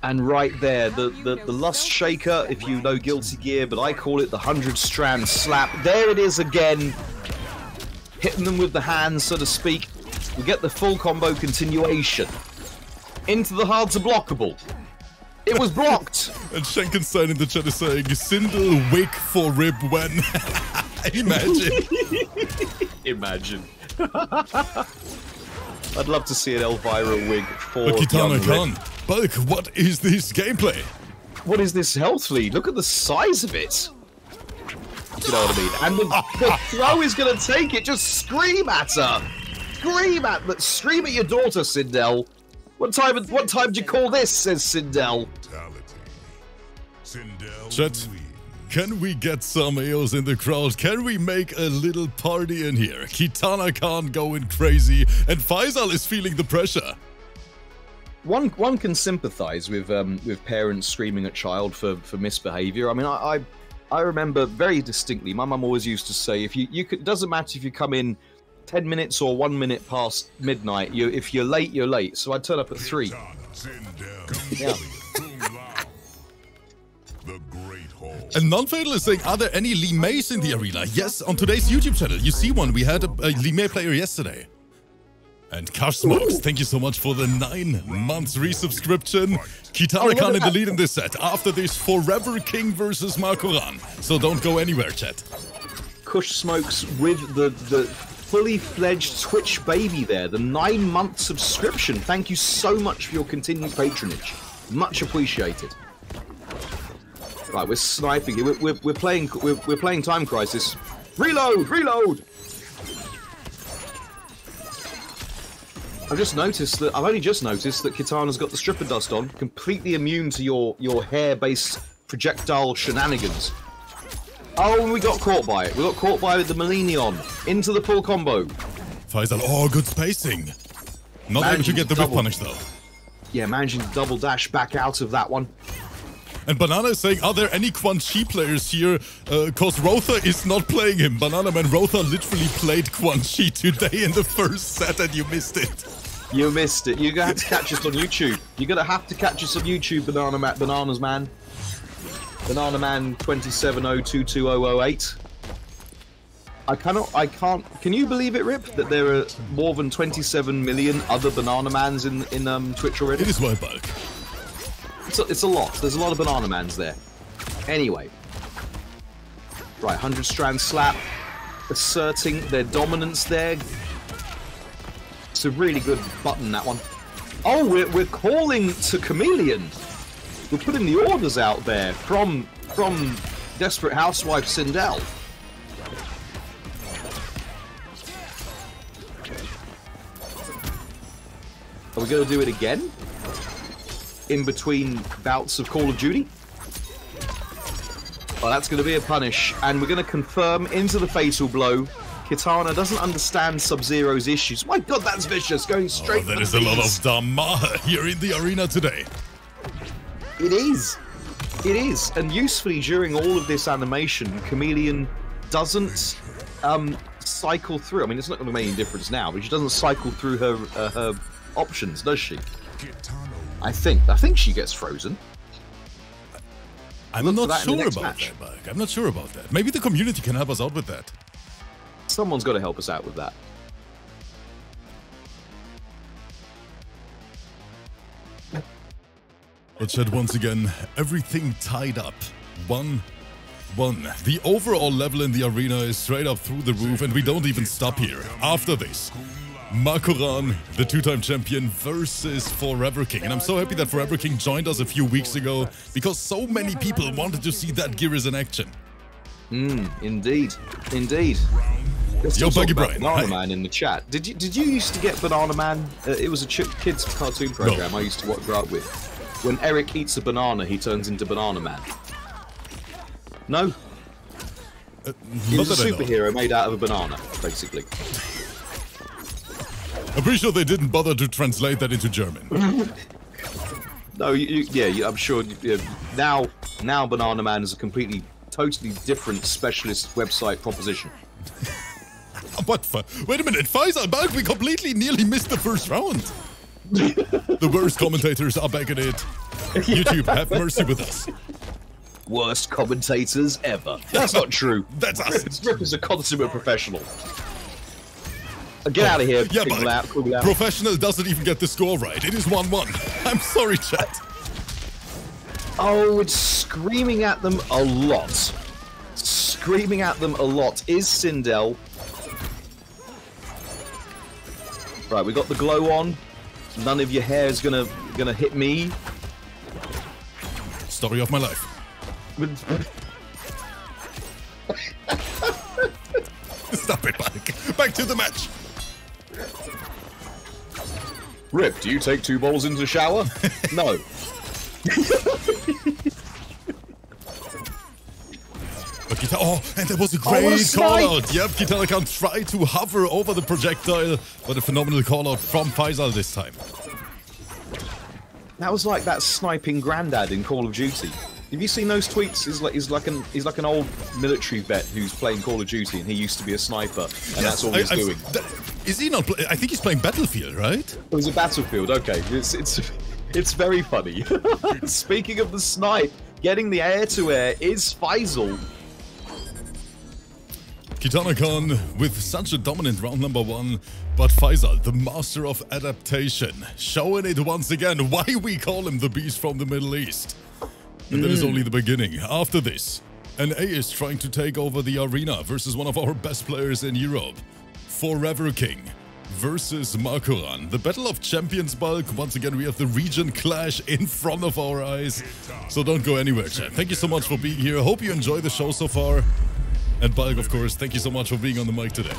And right there, the Lust Shaker, if you know Guilty Gear, but I call it the 100-strand slap. There it is again. Hitting them with the hands, so to speak. We get the full combo continuation. Into the hard to blockable. It was blocked. And Schenkenstein in the chat is saying, Sindel wig for rib when... Imagine. Imagine. I'd love to see an Elvira wig for KITANAKAHN. Bulk, what is this gameplay? What is this health lead? Look at the size of it. You know what I mean? And the throw is going to take it. Just scream at her. Scream at your daughter, Sindel. What time do you call this? Says Sindel. Chat, can we get some EOS in the crowd? Can we make a little party in here? KITANAKAHN going crazy, and FAYSAL is feeling the pressure. One can sympathise with parents screaming at child for misbehaviour. I mean, I remember very distinctly. My mum always used to say, if you it doesn't matter if you come in 10 minutes or 1 minute past midnight. If you're late, you're late. So I'd turn up at 3. Yeah. And Non-Fatal is saying, are there any Lee Mays in the arena? Yes, on today's YouTube channel. You see one. We had a Lee May player yesterday. And Cash Smokes, thank you so much for the 9 months resubscription. KITANAKAHN in the lead in this set. After this, FOREVERKING versus MAKORAN. So don't go anywhere, chat. Kush Smokes with the fully fledged Twitch baby there, the 9-month subscription. Thank you so much for your continued patronage. Much appreciated. Right, we're sniping. We're playing Time Crisis. Reload! I've only just noticed that Kitana's got the stripper dust on, completely immune to your hair-based projectile shenanigans. Oh, and we got caught by it. We got caught by the Millennium. Into the full combo. FAYSAL, oh, good spacing. Not able to get the whip punish, though. Yeah, managing to double dash back out of that one. And Banana is saying, are there any Quan Chi players here? Cause ROETHOR is not playing him. Banana Man, ROETHOR literally played Quan Chi today in the first set and you missed it. You missed it. You're gonna have to catch us on YouTube. You're gonna have to catch us on YouTube, Bananas Man. Banana Man 270220008. I can't. Can you believe it, Rip? That there are more than 27 million other Banana Mans in Twitch already? It is well, Bulk. It's a lot. There's a lot of Banana Mans there. Anyway. Right, 100-strand slap. Asserting their dominance there. It's a really good button, that one. Oh, we're calling to Chameleon. We're putting the orders out there from Desperate Housewife Sindel. Are we going to do it again? In between bouts of Call of Duty? Well, that's going to be a punish, and we're going to confirm into the fatal blow. Kitana doesn't understand Sub-Zero's issues. My god, that's vicious, going straight for the There is a lot of Dama here in the arena today. It is. It is. And usefully, during all of this animation, Chameleon doesn't cycle through. I mean, it's not going to make any difference now, but she doesn't cycle through her options, does she? I think she gets frozen. I'm not sure about that, Mike. I'm not sure about that. Maybe the community can help us out with that. Someone's got to help us out with that. But chat, once again, everything tied up. 1-1. The overall level in the arena is straight up through the roof, and we don't even stop here. After this, MAKORAN, the 2-time champion, versus FOREVERKING. And I'm so happy that FOREVERKING joined us a few weeks ago, because so many people wanted to see that GERAS in action. Indeed. Yo, Buggy Brian. Banana Man in the chat. Did you used to get Banana Man? It was a kids cartoon program I used to grow up with. When Eric eats a banana, he turns into Banana Man. No? He was a superhero made out of a banana, basically. I'm pretty sure they didn't bother to translate that into German. No, I'm sure. Now Banana Man is a totally different specialist website proposition. But wait a minute, Faisal, Balk, we completely nearly missed the first round. The worst commentators are back at it. YouTube, have mercy with us. Worst commentators ever. That's not true. That's us. Rip is a consummate professional. Get out of here. Yeah, but professional doesn't even get the score right. It is 1-1. I'm sorry, chat. Oh, it's screaming at them a lot. Screaming at them a lot is Sindel. Right, we got the glow on. None of your hair is gonna hit me. Story of my life. Stop it, Balk. Back to the match. Rip, do you take 2 balls into the shower? No. Oh, and that was a great call-out. Yep, KITANAKAHN tried to hover over the projectile, but a phenomenal call-out from Faisal this time. That was like that sniping granddad in Call of Duty. Have you seen those tweets? He's like an old military vet who's playing Call of Duty, and he used to be a sniper, and that's all he's doing. Is he not? I think he's playing Battlefield, right? It was a Battlefield. Okay, it's very funny. Speaking of the snipe, getting the air-to-air is Faisal. KITANAKAHN with such a dominant round number 1, but Faisal, the master of adaptation, showing it once again why we call him the beast from the Middle East. And that is only the beginning. After this, NA is trying to take over the arena versus one of our best players in Europe. FOREVERKING versus MAKORAN. The Battle of Champions, Balk. Once again, we have the region clash in front of our eyes. So don't go anywhere, chat. Thank you so much for being here. Hope you enjoy the show so far. And Balk, of course, thank you so much for being on the mic today.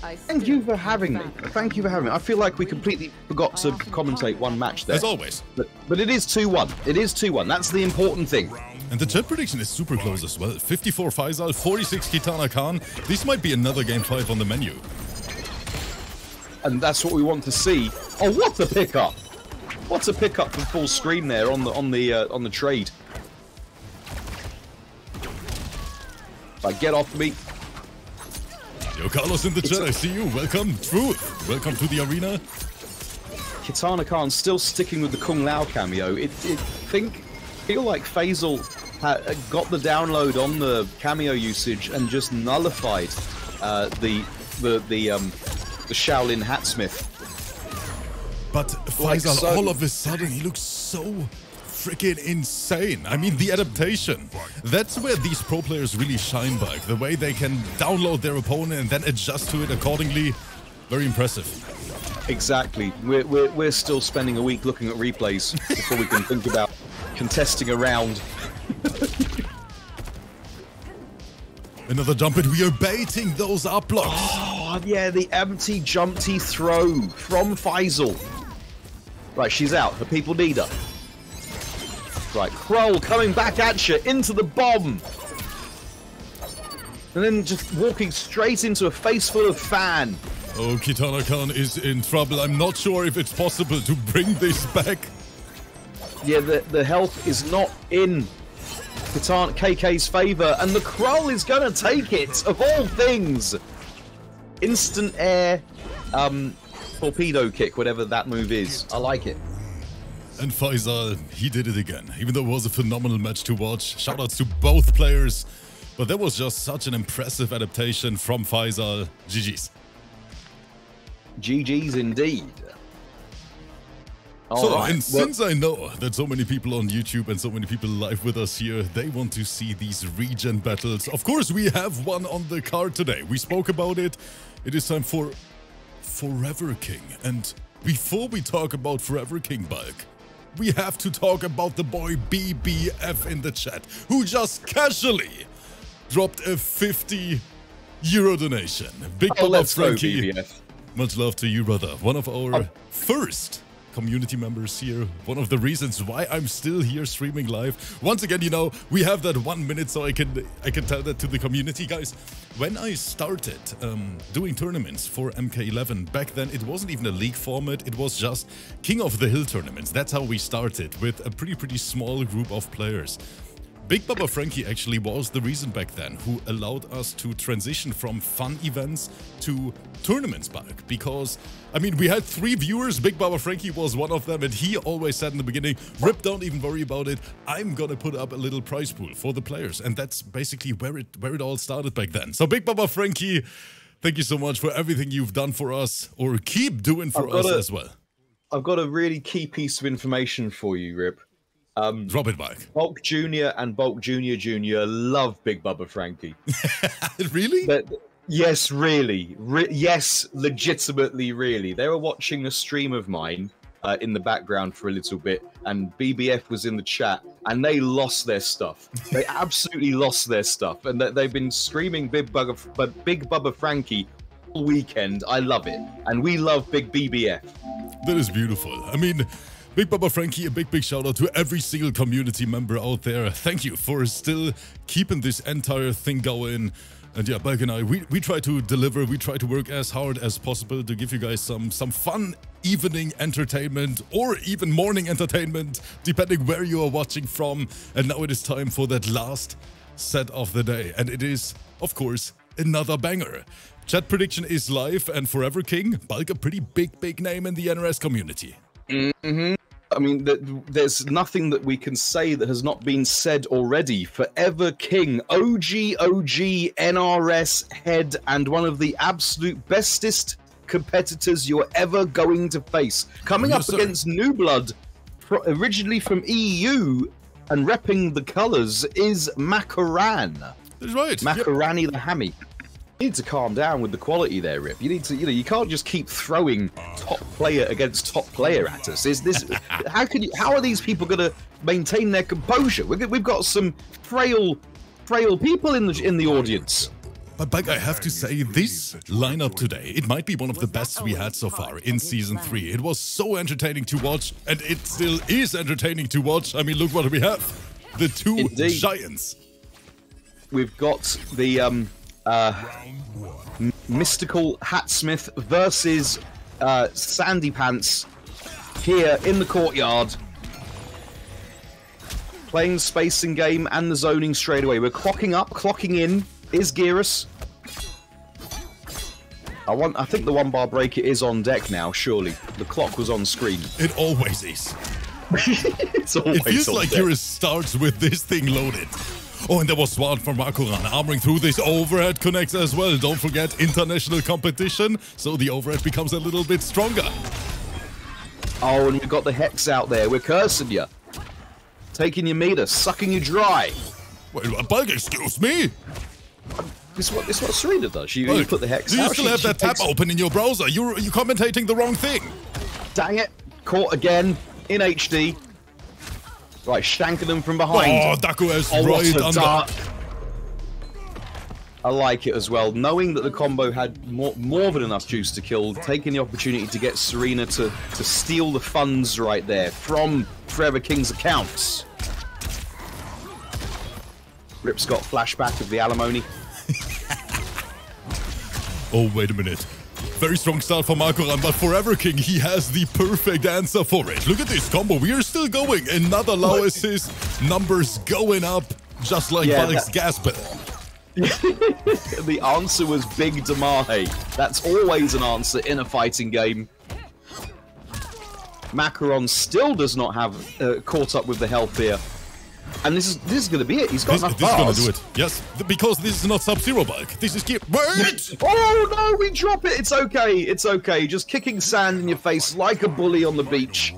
Thank you for having me. Thank you for having me. I feel like we completely forgot to commentate one match there. As always. But it is 2-1. It is 2-1. That's the important thing. And the chat prediction is super close as well. 54 Faisal, 46 KITANAKAHN. This might be another game 5 on the menu. And that's what we want to see. Oh, what a pickup! What a pickup from full screen there on the trade. Like, get off me. Yo, Carlos in the chat, I see you. Welcome, Truth. Welcome to the arena. KITANAKAHN still sticking with the Kung Lao cameo. Feel like Faisal got the download on the cameo usage and just nullified the Shaolin Hatsmith. But Faisal, all of a sudden, he looks so freaking insane. I mean, the adaptation. That's where these pro players really shine, back. The way they can download their opponent and then adjust to it accordingly. Very impressive. Exactly. We're still spending a week looking at replays before we can think about contesting a round. Another jump in. We are baiting those up blocks. Oh, yeah, the empty jumpty throw from Faisal. Right, she's out. Her people need her. Right, Kroll coming back at you into the bomb. And then just walking straight into a face full of fan. Oh, KITANAKAHN is in trouble. I'm not sure if it's possible to bring this back. Yeah, the health is not in KK's favor, and the Kroll is going to take it, of all things. Instant air torpedo kick, whatever that move is. I like it. And Faisal, he did it again. Even though it was a phenomenal match to watch. Shoutouts to both players. But that was just such an impressive adaptation from Faisal. GG's. GG's indeed. Since I know that so many people on YouTube and so many people live with us here, they want to see these region battles. Of course, we have one on the card today. We spoke about it. It is time for FOREVERKING. And before we talk about FOREVERKING, Balk, we have to talk about the boy BBF in the chat, who just casually dropped a €50 donation. Big up, Frankie. BBF. Much love to you, brother. One of our first community members here. One of the reasons why I'm still here streaming live. Once again, you know, we have that 1 minute so I can tell that to the community, guys. When I started doing tournaments for MK11, back then it wasn't even a league format, it was just King of the Hill tournaments. That's how we started, with a pretty small group of players. Big Baba Frankie actually was the reason back then who allowed us to transition from fun events to tournaments back. Because, I mean, we had 3 viewers, Big Baba Frankie was one of them, and he always said in the beginning, Rip, don't even worry about it, I'm gonna put up a little prize pool for the players. And that's basically where it all started back then. So Big Baba Frankie, thank you so much for everything you've done for us, or keep doing for us as well. I've got a really key piece of information for you, Rip. Drop it back. Bulk Jr. and Bulk Jr. love Big Bubba Frankie. Really? Yes, really. Yes, legitimately, really. They were watching a stream of mine in the background for a little bit, and BBF was in the chat, and they lost their stuff. They absolutely lost their stuff, and they've been screaming Big Bubba Frankie all weekend. I love it, and we love Big BBF. That is beautiful. I mean, Big Baba Frankie, a big shout out to every single community member out there. Thank you for still keeping this entire thing going. And yeah, Balk and I, we try to deliver, we try to work as hard as possible to give you guys some fun evening entertainment or even morning entertainment, depending where you are watching from. And now it is time for that last set of the day. And it is, of course, another banger. Chat prediction is live, and Forever King, Balk, a pretty big name in the NRS community. Mm-hmm. I mean, there's nothing that we can say that has not been said already. Forever King, OG, NRS head, and one of the absolute bestest competitors you're ever going to face. Coming up against New Blood, originally from EU, and repping the colours, is MAKORAN. That's right. Makorani the Hammy. You need to calm down with the quality there, Rip. You need to, you can't just keep throwing top player against top player at us. Is this? How are these people going to maintain their composure? We've got some frail people in the audience. But Balk, I have to say, this lineup today, it might be one of the best we had so far in Season 3. It was so entertaining to watch, and it still is entertaining to watch. I mean, look what we have. The 2 giants. We've got the Mystical Hatsmith versus Sandy Pants here in the courtyard. Playing the spacing game and the zoning straight away. We're clocking up, clocking in. Is GERAS. I think the 1 bar breaker is on deck now, surely. The clock was on screen. It always is. It's always it feels on like deck. GERAS starts with this thing loaded. Oh, and there was one from MAKORAN armoring through this overhead connects as well. Don't forget, international competition, so the overhead becomes a little bit stronger. Oh, and we've got the Hex out there. We're cursing you. Taking your meter, sucking you dry. Wait, Balk, excuse me? This is what Serena does. You put the Hex do out. You still have that tab open in your browser? You're commentating the wrong thing. Dang it. Caught again in HD. Right, shanking them from behind. Oh, Daku is right under. I like it as well. Knowing that the combo had more than enough juice to kill, taking the opportunity to get Serena to steal the funds right there from Forever King's accounts. Rip's got flashback of the alimony. Oh, wait a minute. Very strong start for MAKORAN, but Forever King, he has the perfect answer for it. Look at this combo. We are still going. Another low assist. Numbers going up, just like Balk's gas bill. The answer was Big Damahe. That's always an answer in a fighting game. MAKORAN still does not have caught up with the health here. And this is going to be it. He's got enough bars. This is going to do it. Yes, because this is not Sub-Zero, Balk. This is Wait! Oh, no, we drop it. It's okay. It's okay. Just kicking sand in your face like a bully on the beach.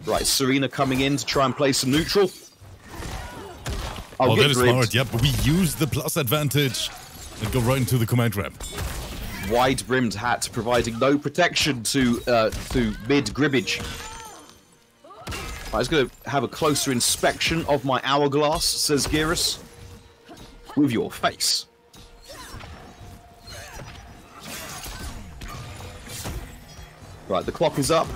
Right, Serena coming in to try and play some neutral. Oh, that is smart. Yep, we use the plus advantage and go right into the command trap. Wide-brimmed hat, providing no protection to mid Gribbage. I was going to have a closer inspection of my hourglass, says GERAS. With your face. Right, the clock is up.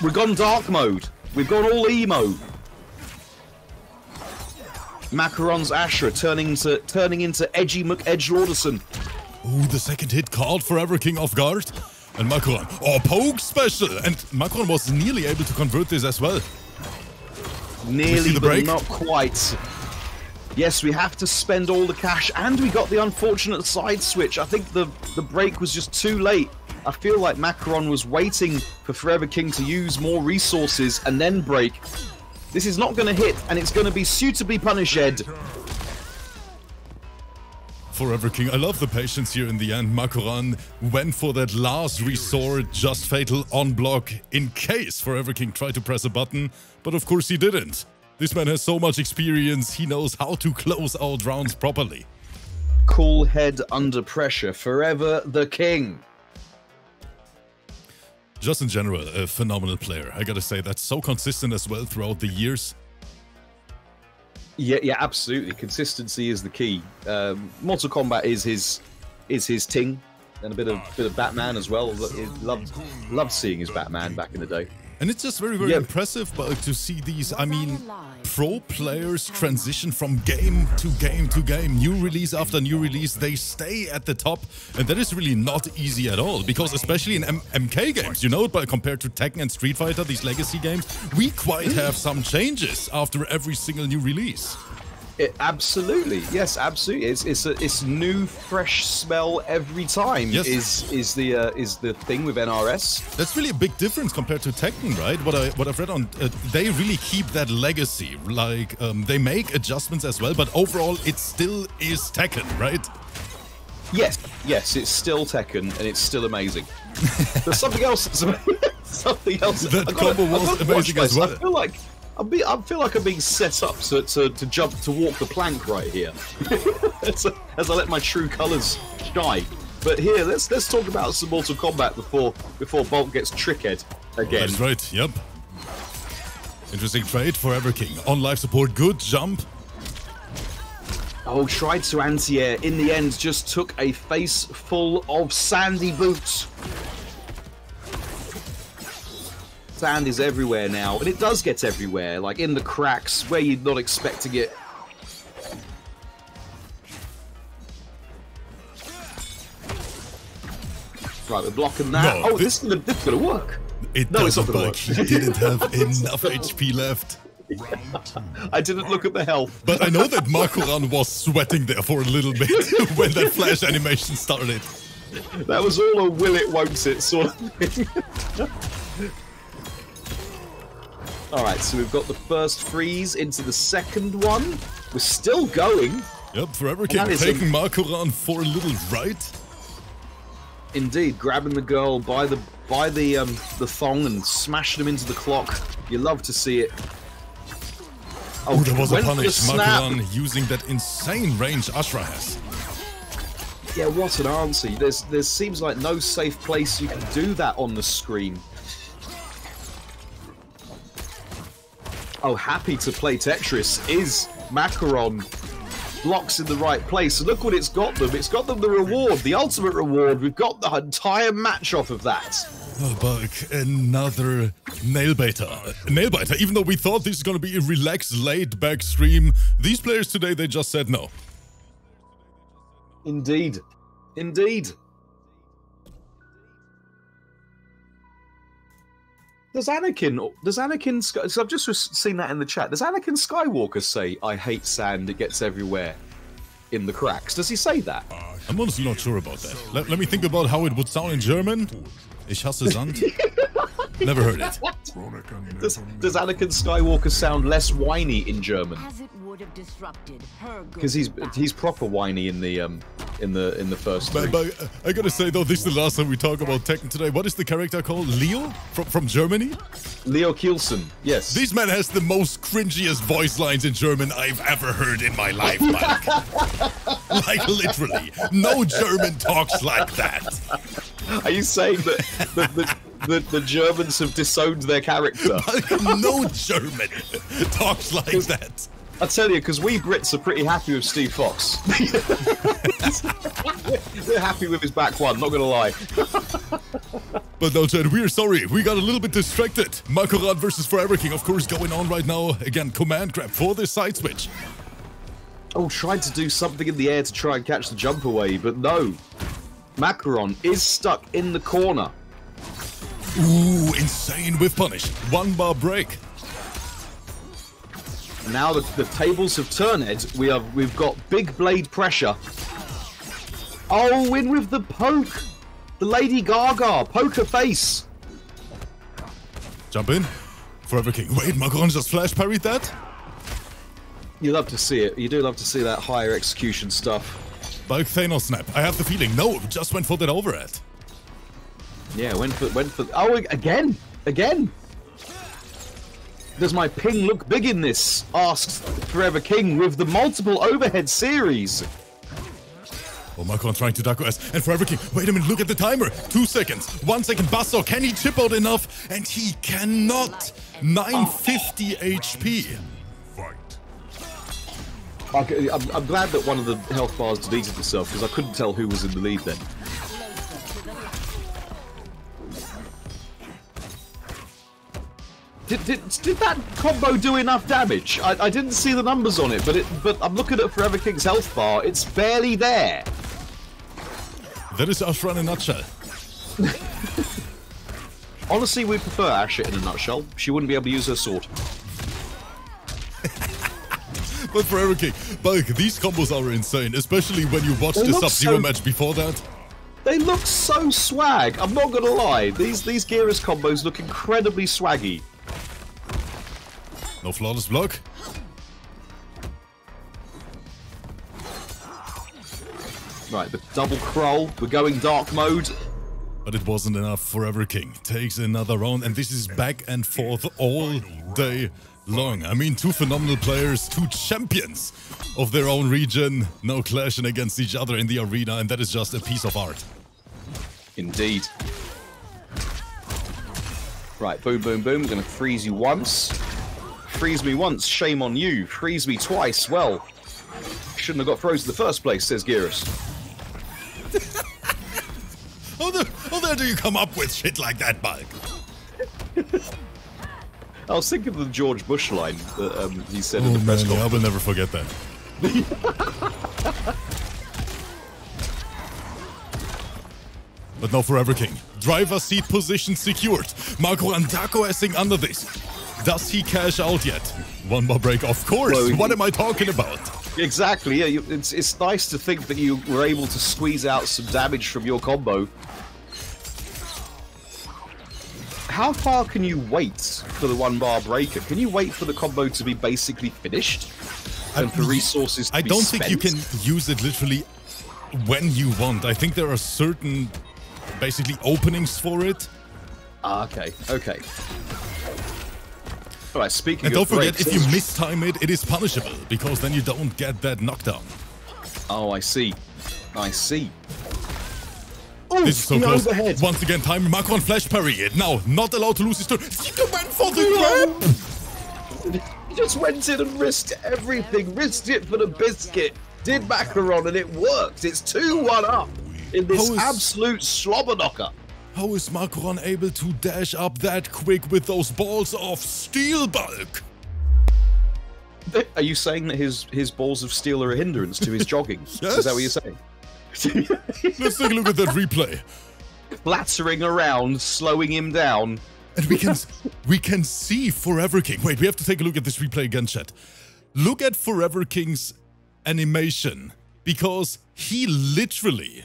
We've gone dark mode. We've gone all emo. MAKORAN's ASHRAH turning into Edgy McEdgelorderson. Ooh, the second hit caught FOREVERKING off guard. And MAKORAN, oh, poke special! And MAKORAN was nearly able to convert this as well. Nearly, but not quite. Yes, we have to spend all the cash, and we got the unfortunate side switch. I think the break was just too late. I feel like MAKORAN was waiting for FOREVERKING to use more resources and then break. This is not going to hit, and it's going to be suitably punished. FOREVERKING, I love the patience here in the end. MAKORAN went for that last resort, just fatal on block, in case FOREVERKING tried to press a button, but of course he didn't. This man has so much experience, he knows how to close out rounds properly. Cool head under pressure, forever the king. Just in general, a phenomenal player. I gotta say, that's so consistent as well throughout the years. Yeah, absolutely. Consistency is the key. Mortal Kombat is his ting, and a bit of Batman as well. Loved seeing his Batman back in the day. And it's just very, very impressive, but to see these, I mean, pro players transition from game to game to game, new release after new release, they stay at the top, and that is really not easy at all, because especially in MK games, you know, but compared to Tekken and Street Fighter, these legacy games, we quite have some changes after every single new release. Absolutely, yes, absolutely. It's new, fresh smell every time. Yes. Is the thing with NRS. That's really a big difference compared to Tekken, right? What I've read on, they really keep that legacy. Like they make adjustments as well, but overall it still is Tekken, right? Yes, it's still Tekken, and it's still amazing. There's something else that's amazing. Something else. That combo was amazing as well. I feel like I'm being set up to walk the plank right here, as I let my true colours shine. But here, let's talk about some Mortal Kombat before Bolt gets tricked again. That's right. Yep. Interesting trade. FOREVERKING on life support. Good jump. Oh, tried to anti-air. In the end, just took a face full of sandy boots. Sand is everywhere now, and it does get everywhere, like in the cracks where you're not expecting it. Right, we're blocking that. No, oh, this is gonna work. It no, it's not doesn't gonna work. work. He didn't have enough HP left. I didn't look at the health. But I know that MAKORAN was sweating there for a little bit when that flash animation started. That was all a will it, won't it sort of thing. Alright, so we've got the first freeze into the second one. We're still going. Yep, FOREVERKING taking MAKORAN for a little ride. Indeed, grabbing the girl by the thong and smashing him into the clock. You love to see it. Oh, there was a punish. MAKORAN using that insane range ASHRAH has. Yeah, what an answer. There seems like no safe place you can do that on the screen. Oh, happy to play Tetris is MAKORAN. Blocks in the right place. And look what it's got them. It's got them the reward, the ultimate reward. We've got the entire match off of that. Oh, but another nail-biter. Nail-biter. Even though we thought this is going to be a relaxed, laid-back stream, these players today, they just said no. Indeed. Indeed. Does Anakin, so I've just seen that in the chat, does Anakin Skywalker say, I hate sand, it gets everywhere in the cracks? Does he say that? I'm honestly not sure about that. Let me think about how it would sound in German. Ich hasse Sand. Never heard it. Does Anakin Skywalker sound less whiny in German? Because he's proper whiny in the first three. But I gotta say though, this is the last time we talk about Tekken today. What is the character called? Leo from Germany? Leo Kielsen, yes. This man has the most cringiest voice lines in German I've ever heard in my life, Mike. Like literally, no German talks like that. Are you saying that the Germans have disowned their character? No German talks like that. I tell you, because we Brits are pretty happy with Steve Fox. We're happy with his back one, not gonna lie. But no, Chad, we're sorry. We got a little bit distracted. MAKORAN versus FOREVERKING, of course, going on right now. Again, command grab for this side switch. Oh, tried to do something in the air to try and catch the jump away, but no. MAKORAN is stuck in the corner. Ooh, insane with punish. 1 bar break. Now the tables have turned. We've got big blade pressure. Oh, in with the poke. The Lady Gaga, poker face. Jump in. FOREVERKING. Wait, MAKORAN just flash parried that? You love to see it. You do love to see that higher execution stuff. Bulk Thanos snap. I have the feeling. No, just went for that overhead. Yeah, went for. Oh, again. Does my ping look big in this? Asks FOREVERKING with the multiple overhead series. Oh, MAKORAN trying to duck us. And FOREVERKING. Wait a minute, look at the timer. 2 seconds. 1 second. Buster. Can he chip out enough? And he cannot. 950 HP. I'm glad that one of the health bars deleted itself, because I couldn't tell who was in the lead then. Did that combo do enough damage? I didn't see the numbers on it, but I'm looking at FOREVERKING's health bar. It's barely there. That is ASHRAH in a nutshell. Honestly, we prefer ASHRAH in a nutshell. She wouldn't be able to use her sword. But FOREVERKING, Bulk, these combos are insane, especially when you watch the Sub-Zero match before that. They look so swag. I'm not gonna lie. These GERAS combos look incredibly swaggy. No flawless block. Right, the double crawl. We're going dark mode. But it wasn't enough. FOREVERKING takes another round, and this is back and forth all day long. I mean, 2 phenomenal players, 2 champions of their own region, no clashing against each other in the arena, and that is just a piece of art. Indeed. Right, boom, boom, boom. We're gonna freeze you once. Freeze me once, shame on you. Freeze me twice, well, shouldn't have got frozen in the first place, says GERAS. How the do you come up with shit like that, Bulk? I was thinking of the George Bush line that he said in Oh the man, press yeah, I conference. will never forget that. But no, FOREVERKING. Driver seat position secured. MAKORAN taco-assing under this. Does he cash out yet? 1 more break, of course. Well, what am I talking about? Exactly, yeah. It's nice to think that you were able to squeeze out some damage from your combo. How far can you wait for the 1 bar breaker? Can you wait for the combo to be basically finished? And for resources to be don't spent? think you can use it literally when you want. I think there are certain, basically, openings for it. Ah, okay, okay. Alright, speaking And of don't forget, breaks, if you mistime it, it is punishable, because then you don't get that knockdown. Oh, I see. I see. Oh, This is so close. overhead. Once again, time MAKORAN flash parry it. Now, not allowed to lose his turn. He went for the grab! He just went in and risked everything. Risked it for the biscuit. Did MAKORAN and it worked. It's 2-1 up in this absolute slobber knocker. How is MAKORAN able to dash up that quick with those balls of steel, Bulk? Are you saying that his balls of steel are a hindrance to his jogging? Yes. Is that what you're saying? Let's take a look at that replay. Flattering around, slowing him down. And we can see FOREVERKING. Wait, we have to take a look at this replay again, chat. Look at FOREVERKING's animation, because he literally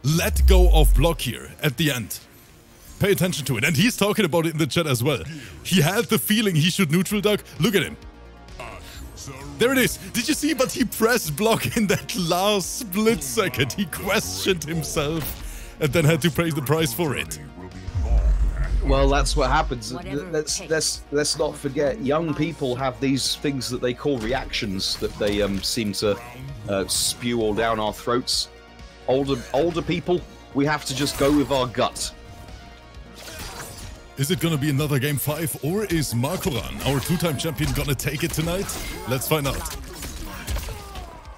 let go of block here at the end. Pay attention to it. And he's talking about it in the chat as well. He had the feeling he should neutral duck. Look at him. There it is. Did you see? But he pressed block in that last split second. He questioned himself and then had to pay the price for it. Well, that's what happens. Let's not forget, young people have these things that they call reactions that they seem to spew all down our throats. Older people, we have to just go with our gut. Is it gonna be another game 5, or is MAKORAN, our 2-time champion, gonna take it tonight? Let's find out.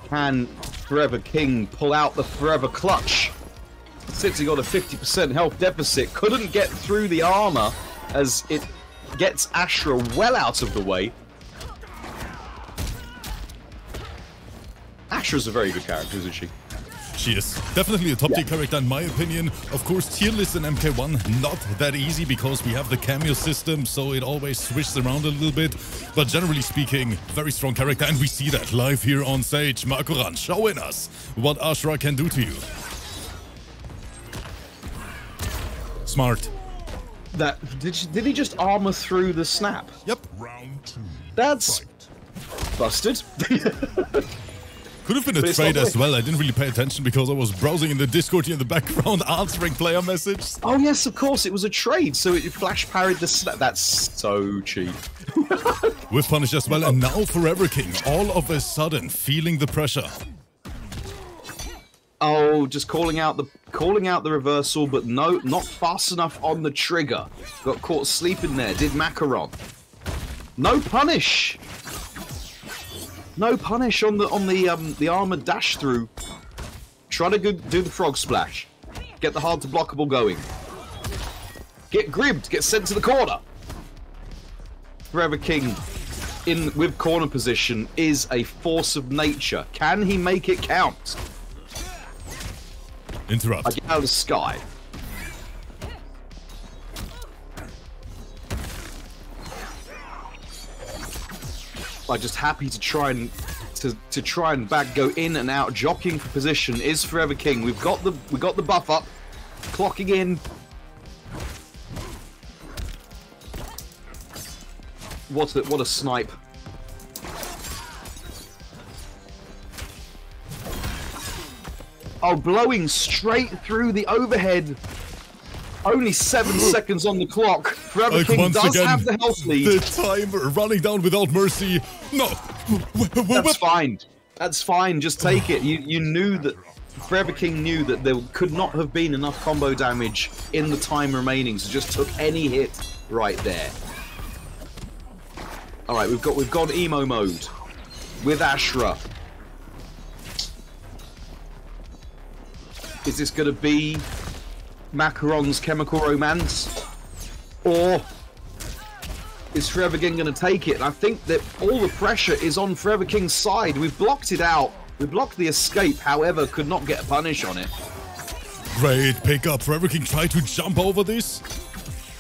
Can FOREVERKING pull out the Forever Clutch? sitting on a 50% health deficit, couldn't get through the armor as it gets ASHRAH well out of the way. ASHRAH's a very good character, isn't she? She is definitely a top tier character in my opinion. Of course, tier list in MK1 not that easy because we have the cameo system, so it always switches around a little bit. But generally speaking, very strong character, and we see that live here on stage. MAKORAN showing us what ASHRAH can do to you. Smart. Did he just armor through the snap? Yep. Round 2. That's busted. Could have been a trade as well. I didn't really pay attention because I was browsing in the Discord here in the background, answering player messages. Oh yes, of course, it was a trade, so it flash parried the snap. That's so cheap. With punish as well, and now FOREVERKING, all of a sudden feeling the pressure. Oh, just calling out the reversal, but no, not fast enough on the trigger. Got caught sleeping there. Did MAKORAN. No punish. No punish on the armored dash through. Try to do the frog splash. Get the hard to blockable going. Get gribbed. Get sent to the corner. FOREVERKING with corner position is a force of nature. Can he make it count? Interrupt. I get out of the sky. I'm just happy to try and go in and out, jockeying for position is FOREVERKING. We got the buff up, clocking in. What a snipe. Oh, blowing straight through the overhead. Only 7 seconds on the clock. FOREVERKING does have the health lead. The timer running down without mercy. No. That's fine. That's fine. Just take it. You knew that FOREVERKING knew that there could not have been enough combo damage in the time remaining, so just took any hit right there. All right, we've gone emo mode with ASHRAH. Is this going to be MAKORAN's chemical romance, or is FOREVERKING going to take it? And I think that all the pressure is on FOREVERKING's side. We've blocked it out. We blocked the escape, however, could not get a punish on it. Great pickup. FOREVERKING tried to jump over this.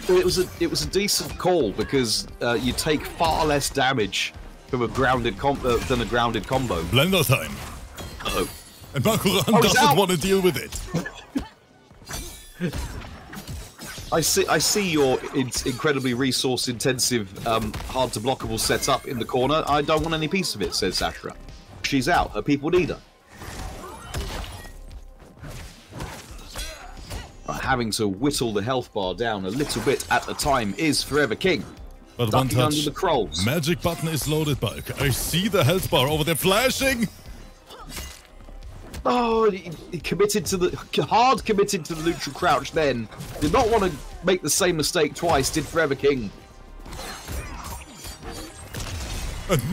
Well, it was a decent call because you take far less damage from a grounded than a grounded combo. Blender time. Uh-oh. And MAKORAN doesn't want to deal with it. I see your incredibly resource-intensive, hard-to-blockable setup in the corner. I don't want any piece of it, says ASHRAH. She's out. Her people need her. Right, having to whittle the health bar down a little bit at a time is FOREVERKING. But one touch. Under the Krolls. Magic button is loaded, Bulk. I see the health bar over there flashing. Oh, he committed to the committed to the neutral crouch. Then did not want to make the same mistake twice. Did FOREVERKING?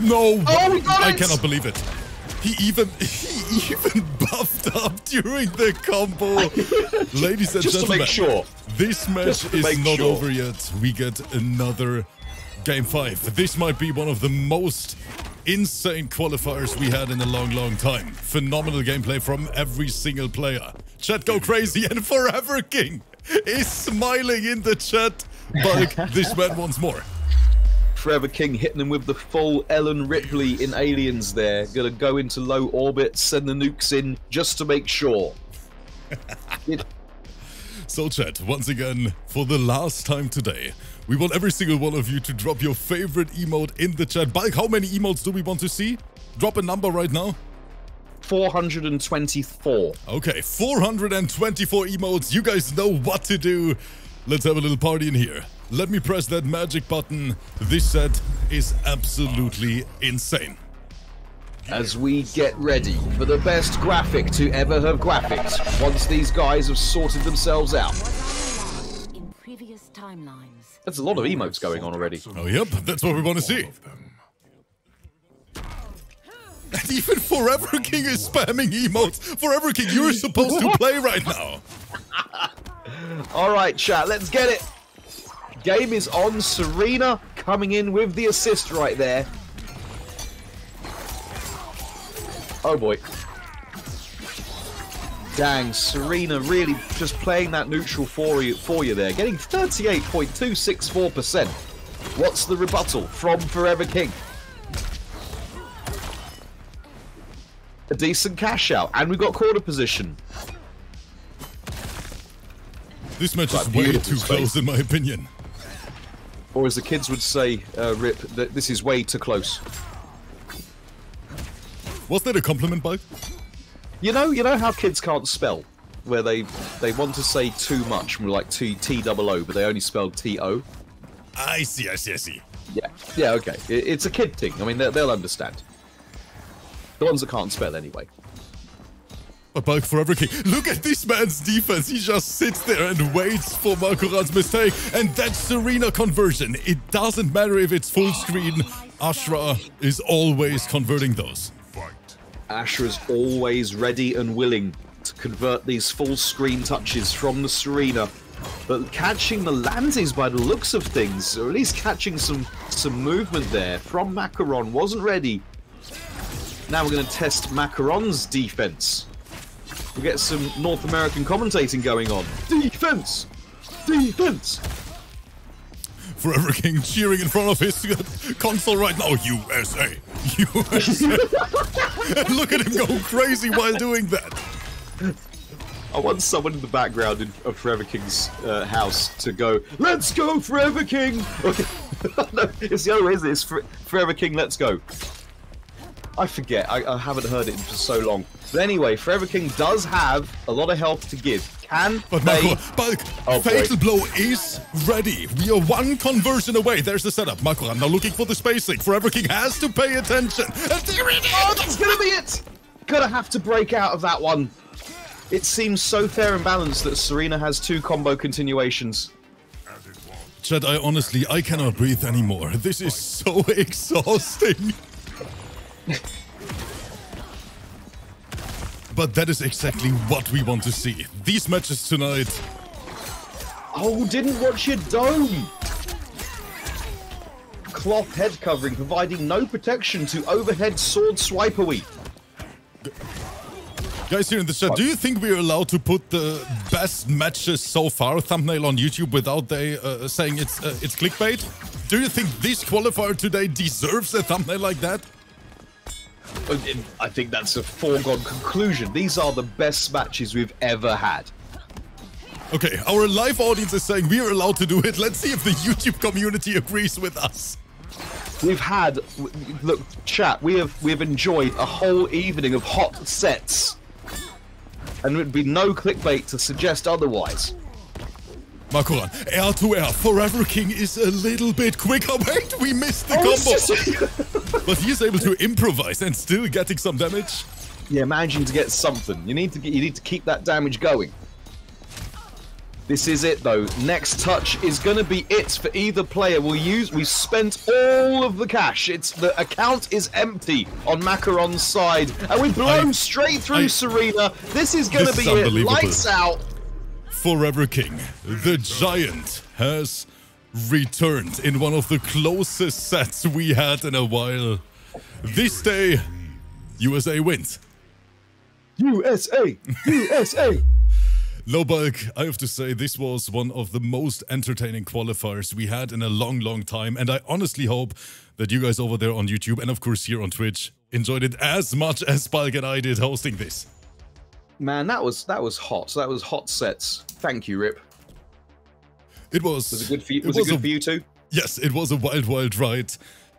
No, oh, we got I it! cannot believe it. He even buffed up during the combo. Ladies and just gentlemen, to make sure. This match is not over yet. We get another Game 5. This might be one of the most insane qualifiers we had in a long time. Phenomenal gameplay from every single player. Chat go crazy, and FOREVERKING is smiling in the chat. Bulk, this man wants more. FOREVERKING hitting them with the full Ellen Ripley in Aliens there. Gonna go into low orbit, send the nukes in just to make sure. So chat, once again, for the last time today, we want every single one of you to drop your favorite emote in the chat. Bulk, how many emotes do we want to see? Drop a number right now. 424. Okay, 424 emotes. You guys know what to do. Let's have a little party in here. Let me press that magic button. This set is absolutely insane. As we get ready for the best graphic to ever have graphics, once these guys have sorted themselves out. In previous timelines. There's a lot of emotes going on already. Oh, yep, that's what we want to see. And even FOREVERKING is spamming emotes. FOREVERKING, you're supposed to play right now. All right, chat, let's get it. Game is on. Serena coming in with the assist right there. Oh boy. Dang, Serena really just playing that neutral for you there. Getting 38.264%. What's the rebuttal from FOREVERKING? A decent cash out, and we've got quarter position. This match is way too close in my opinion. Or as the kids would say, Rip, that this is way too close. Was that a compliment, Bulk? You know how kids can't spell? Where they want to say too much, like T-O-O, but they only spell T-O? I see. Yeah, okay. It's a kid thing. I mean, they'll understand. The ones that can't spell, anyway. But Bulk, FOREVERKING, look at this man's defense. He just sits there and waits for MAKORAN's mistake. And that Serena conversion. It doesn't matter if it's full screen. ASHRAH is always converting those. ASHRAH's always ready and willing to convert these full screen touches from the Serena. But catching the landings by the looks of things, or at least catching some movement there from MAKORAN, wasn't ready. Now we're going to test MAKORAN's defense. We'll get some North American commentating going on. Defense! Defense! FOREVERKING cheering in front of his console right now. USA! USA! Look at him go crazy while doing that. I want someone in the background of FOREVERKING's house to go, "Let's go, FOREVERKING!" Okay. No, it's the other way, isn't it? It's FOREVERKING, let's go. I forget. I haven't heard it for so long. But anyway, FOREVERKING does have a lot of health to give. But Bulk, Fatal Blow is ready. We are one conversion away. There's the setup. MAKORAN now looking for the spacing. FOREVERKING has to pay attention. And there it is! Oh, that's gonna be it! Gonna have to break out of that one. It seems so fair and balanced that Serena has 2 combo continuations. Chad, I cannot breathe anymore. This is so exhausting. But that is exactly what we want to see. These matches tonight. Oh, didn't watch your dome. Cloth head covering, providing no protection to overhead sword swipery. Guys here in the chat, do you think we're allowed to put the best matches so far thumbnail on YouTube without they saying it's clickbait? Do you think this qualifier today deserves a thumbnail like that? I think that's a foregone conclusion. These are the best matches we've ever had. Okay, our live audience is saying we are allowed to do it. Let's see if the YouTube community agrees with us. We've had, look, chat, we have enjoyed a whole evening of hot sets. And it would be no clickbait to suggest otherwise. MAKORAN, air to air, FOREVERKING is a little bit quicker. Wait, we missed the combo. But he is able to improvise and still getting some damage. Yeah, managing to get something. You need to keep that damage going. This is it though. Next touch is gonna be it for either player. We've spent all of the cash. The account is empty on MAKORAN's side, and we've blown straight through Serena. This is gonna be it. Lights out. FOREVERKING, the giant, has returned in one of the closest sets we had in a while. This day, USA wins. USA! USA! No, Bulk, I have to say this was one of the most entertaining qualifiers we had in a long, long time. And I honestly hope that you guys over there on YouTube and of course here on Twitch enjoyed it as much as Bulk and I did hosting this. Man, that was hot. That was hot sets. Thank you, Rip. It was. Was it good for you? Was it good for you too? Yes, it was a wild, wild ride.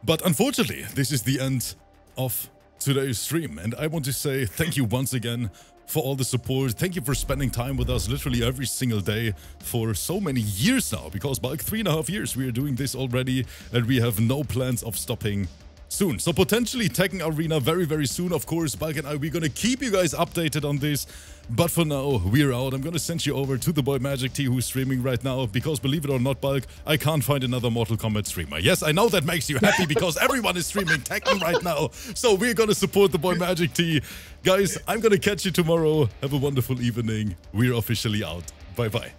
But unfortunately, this is the end of today's stream. And I want to say thank you once again for all the support. Thank you for spending time with us literally every single day for so many years now. Because Bulk, 3.5 years we are doing this already. And we have no plans of stopping soon. So potentially Tekken Arena very, very soon. Of course, Balk and I, we're gonna keep you guys updated on this. But for now, we're out. I'm gonna send you over to the boy Magic T, who's streaming right now, because believe it or not, Balk, I can't find another Mortal Kombat streamer. Yes, I know that makes you happy because everyone is streaming Tekken right now. So we're gonna support the boy Magic T. Guys, I'm gonna catch you tomorrow. Have a wonderful evening. We're officially out. Bye-bye.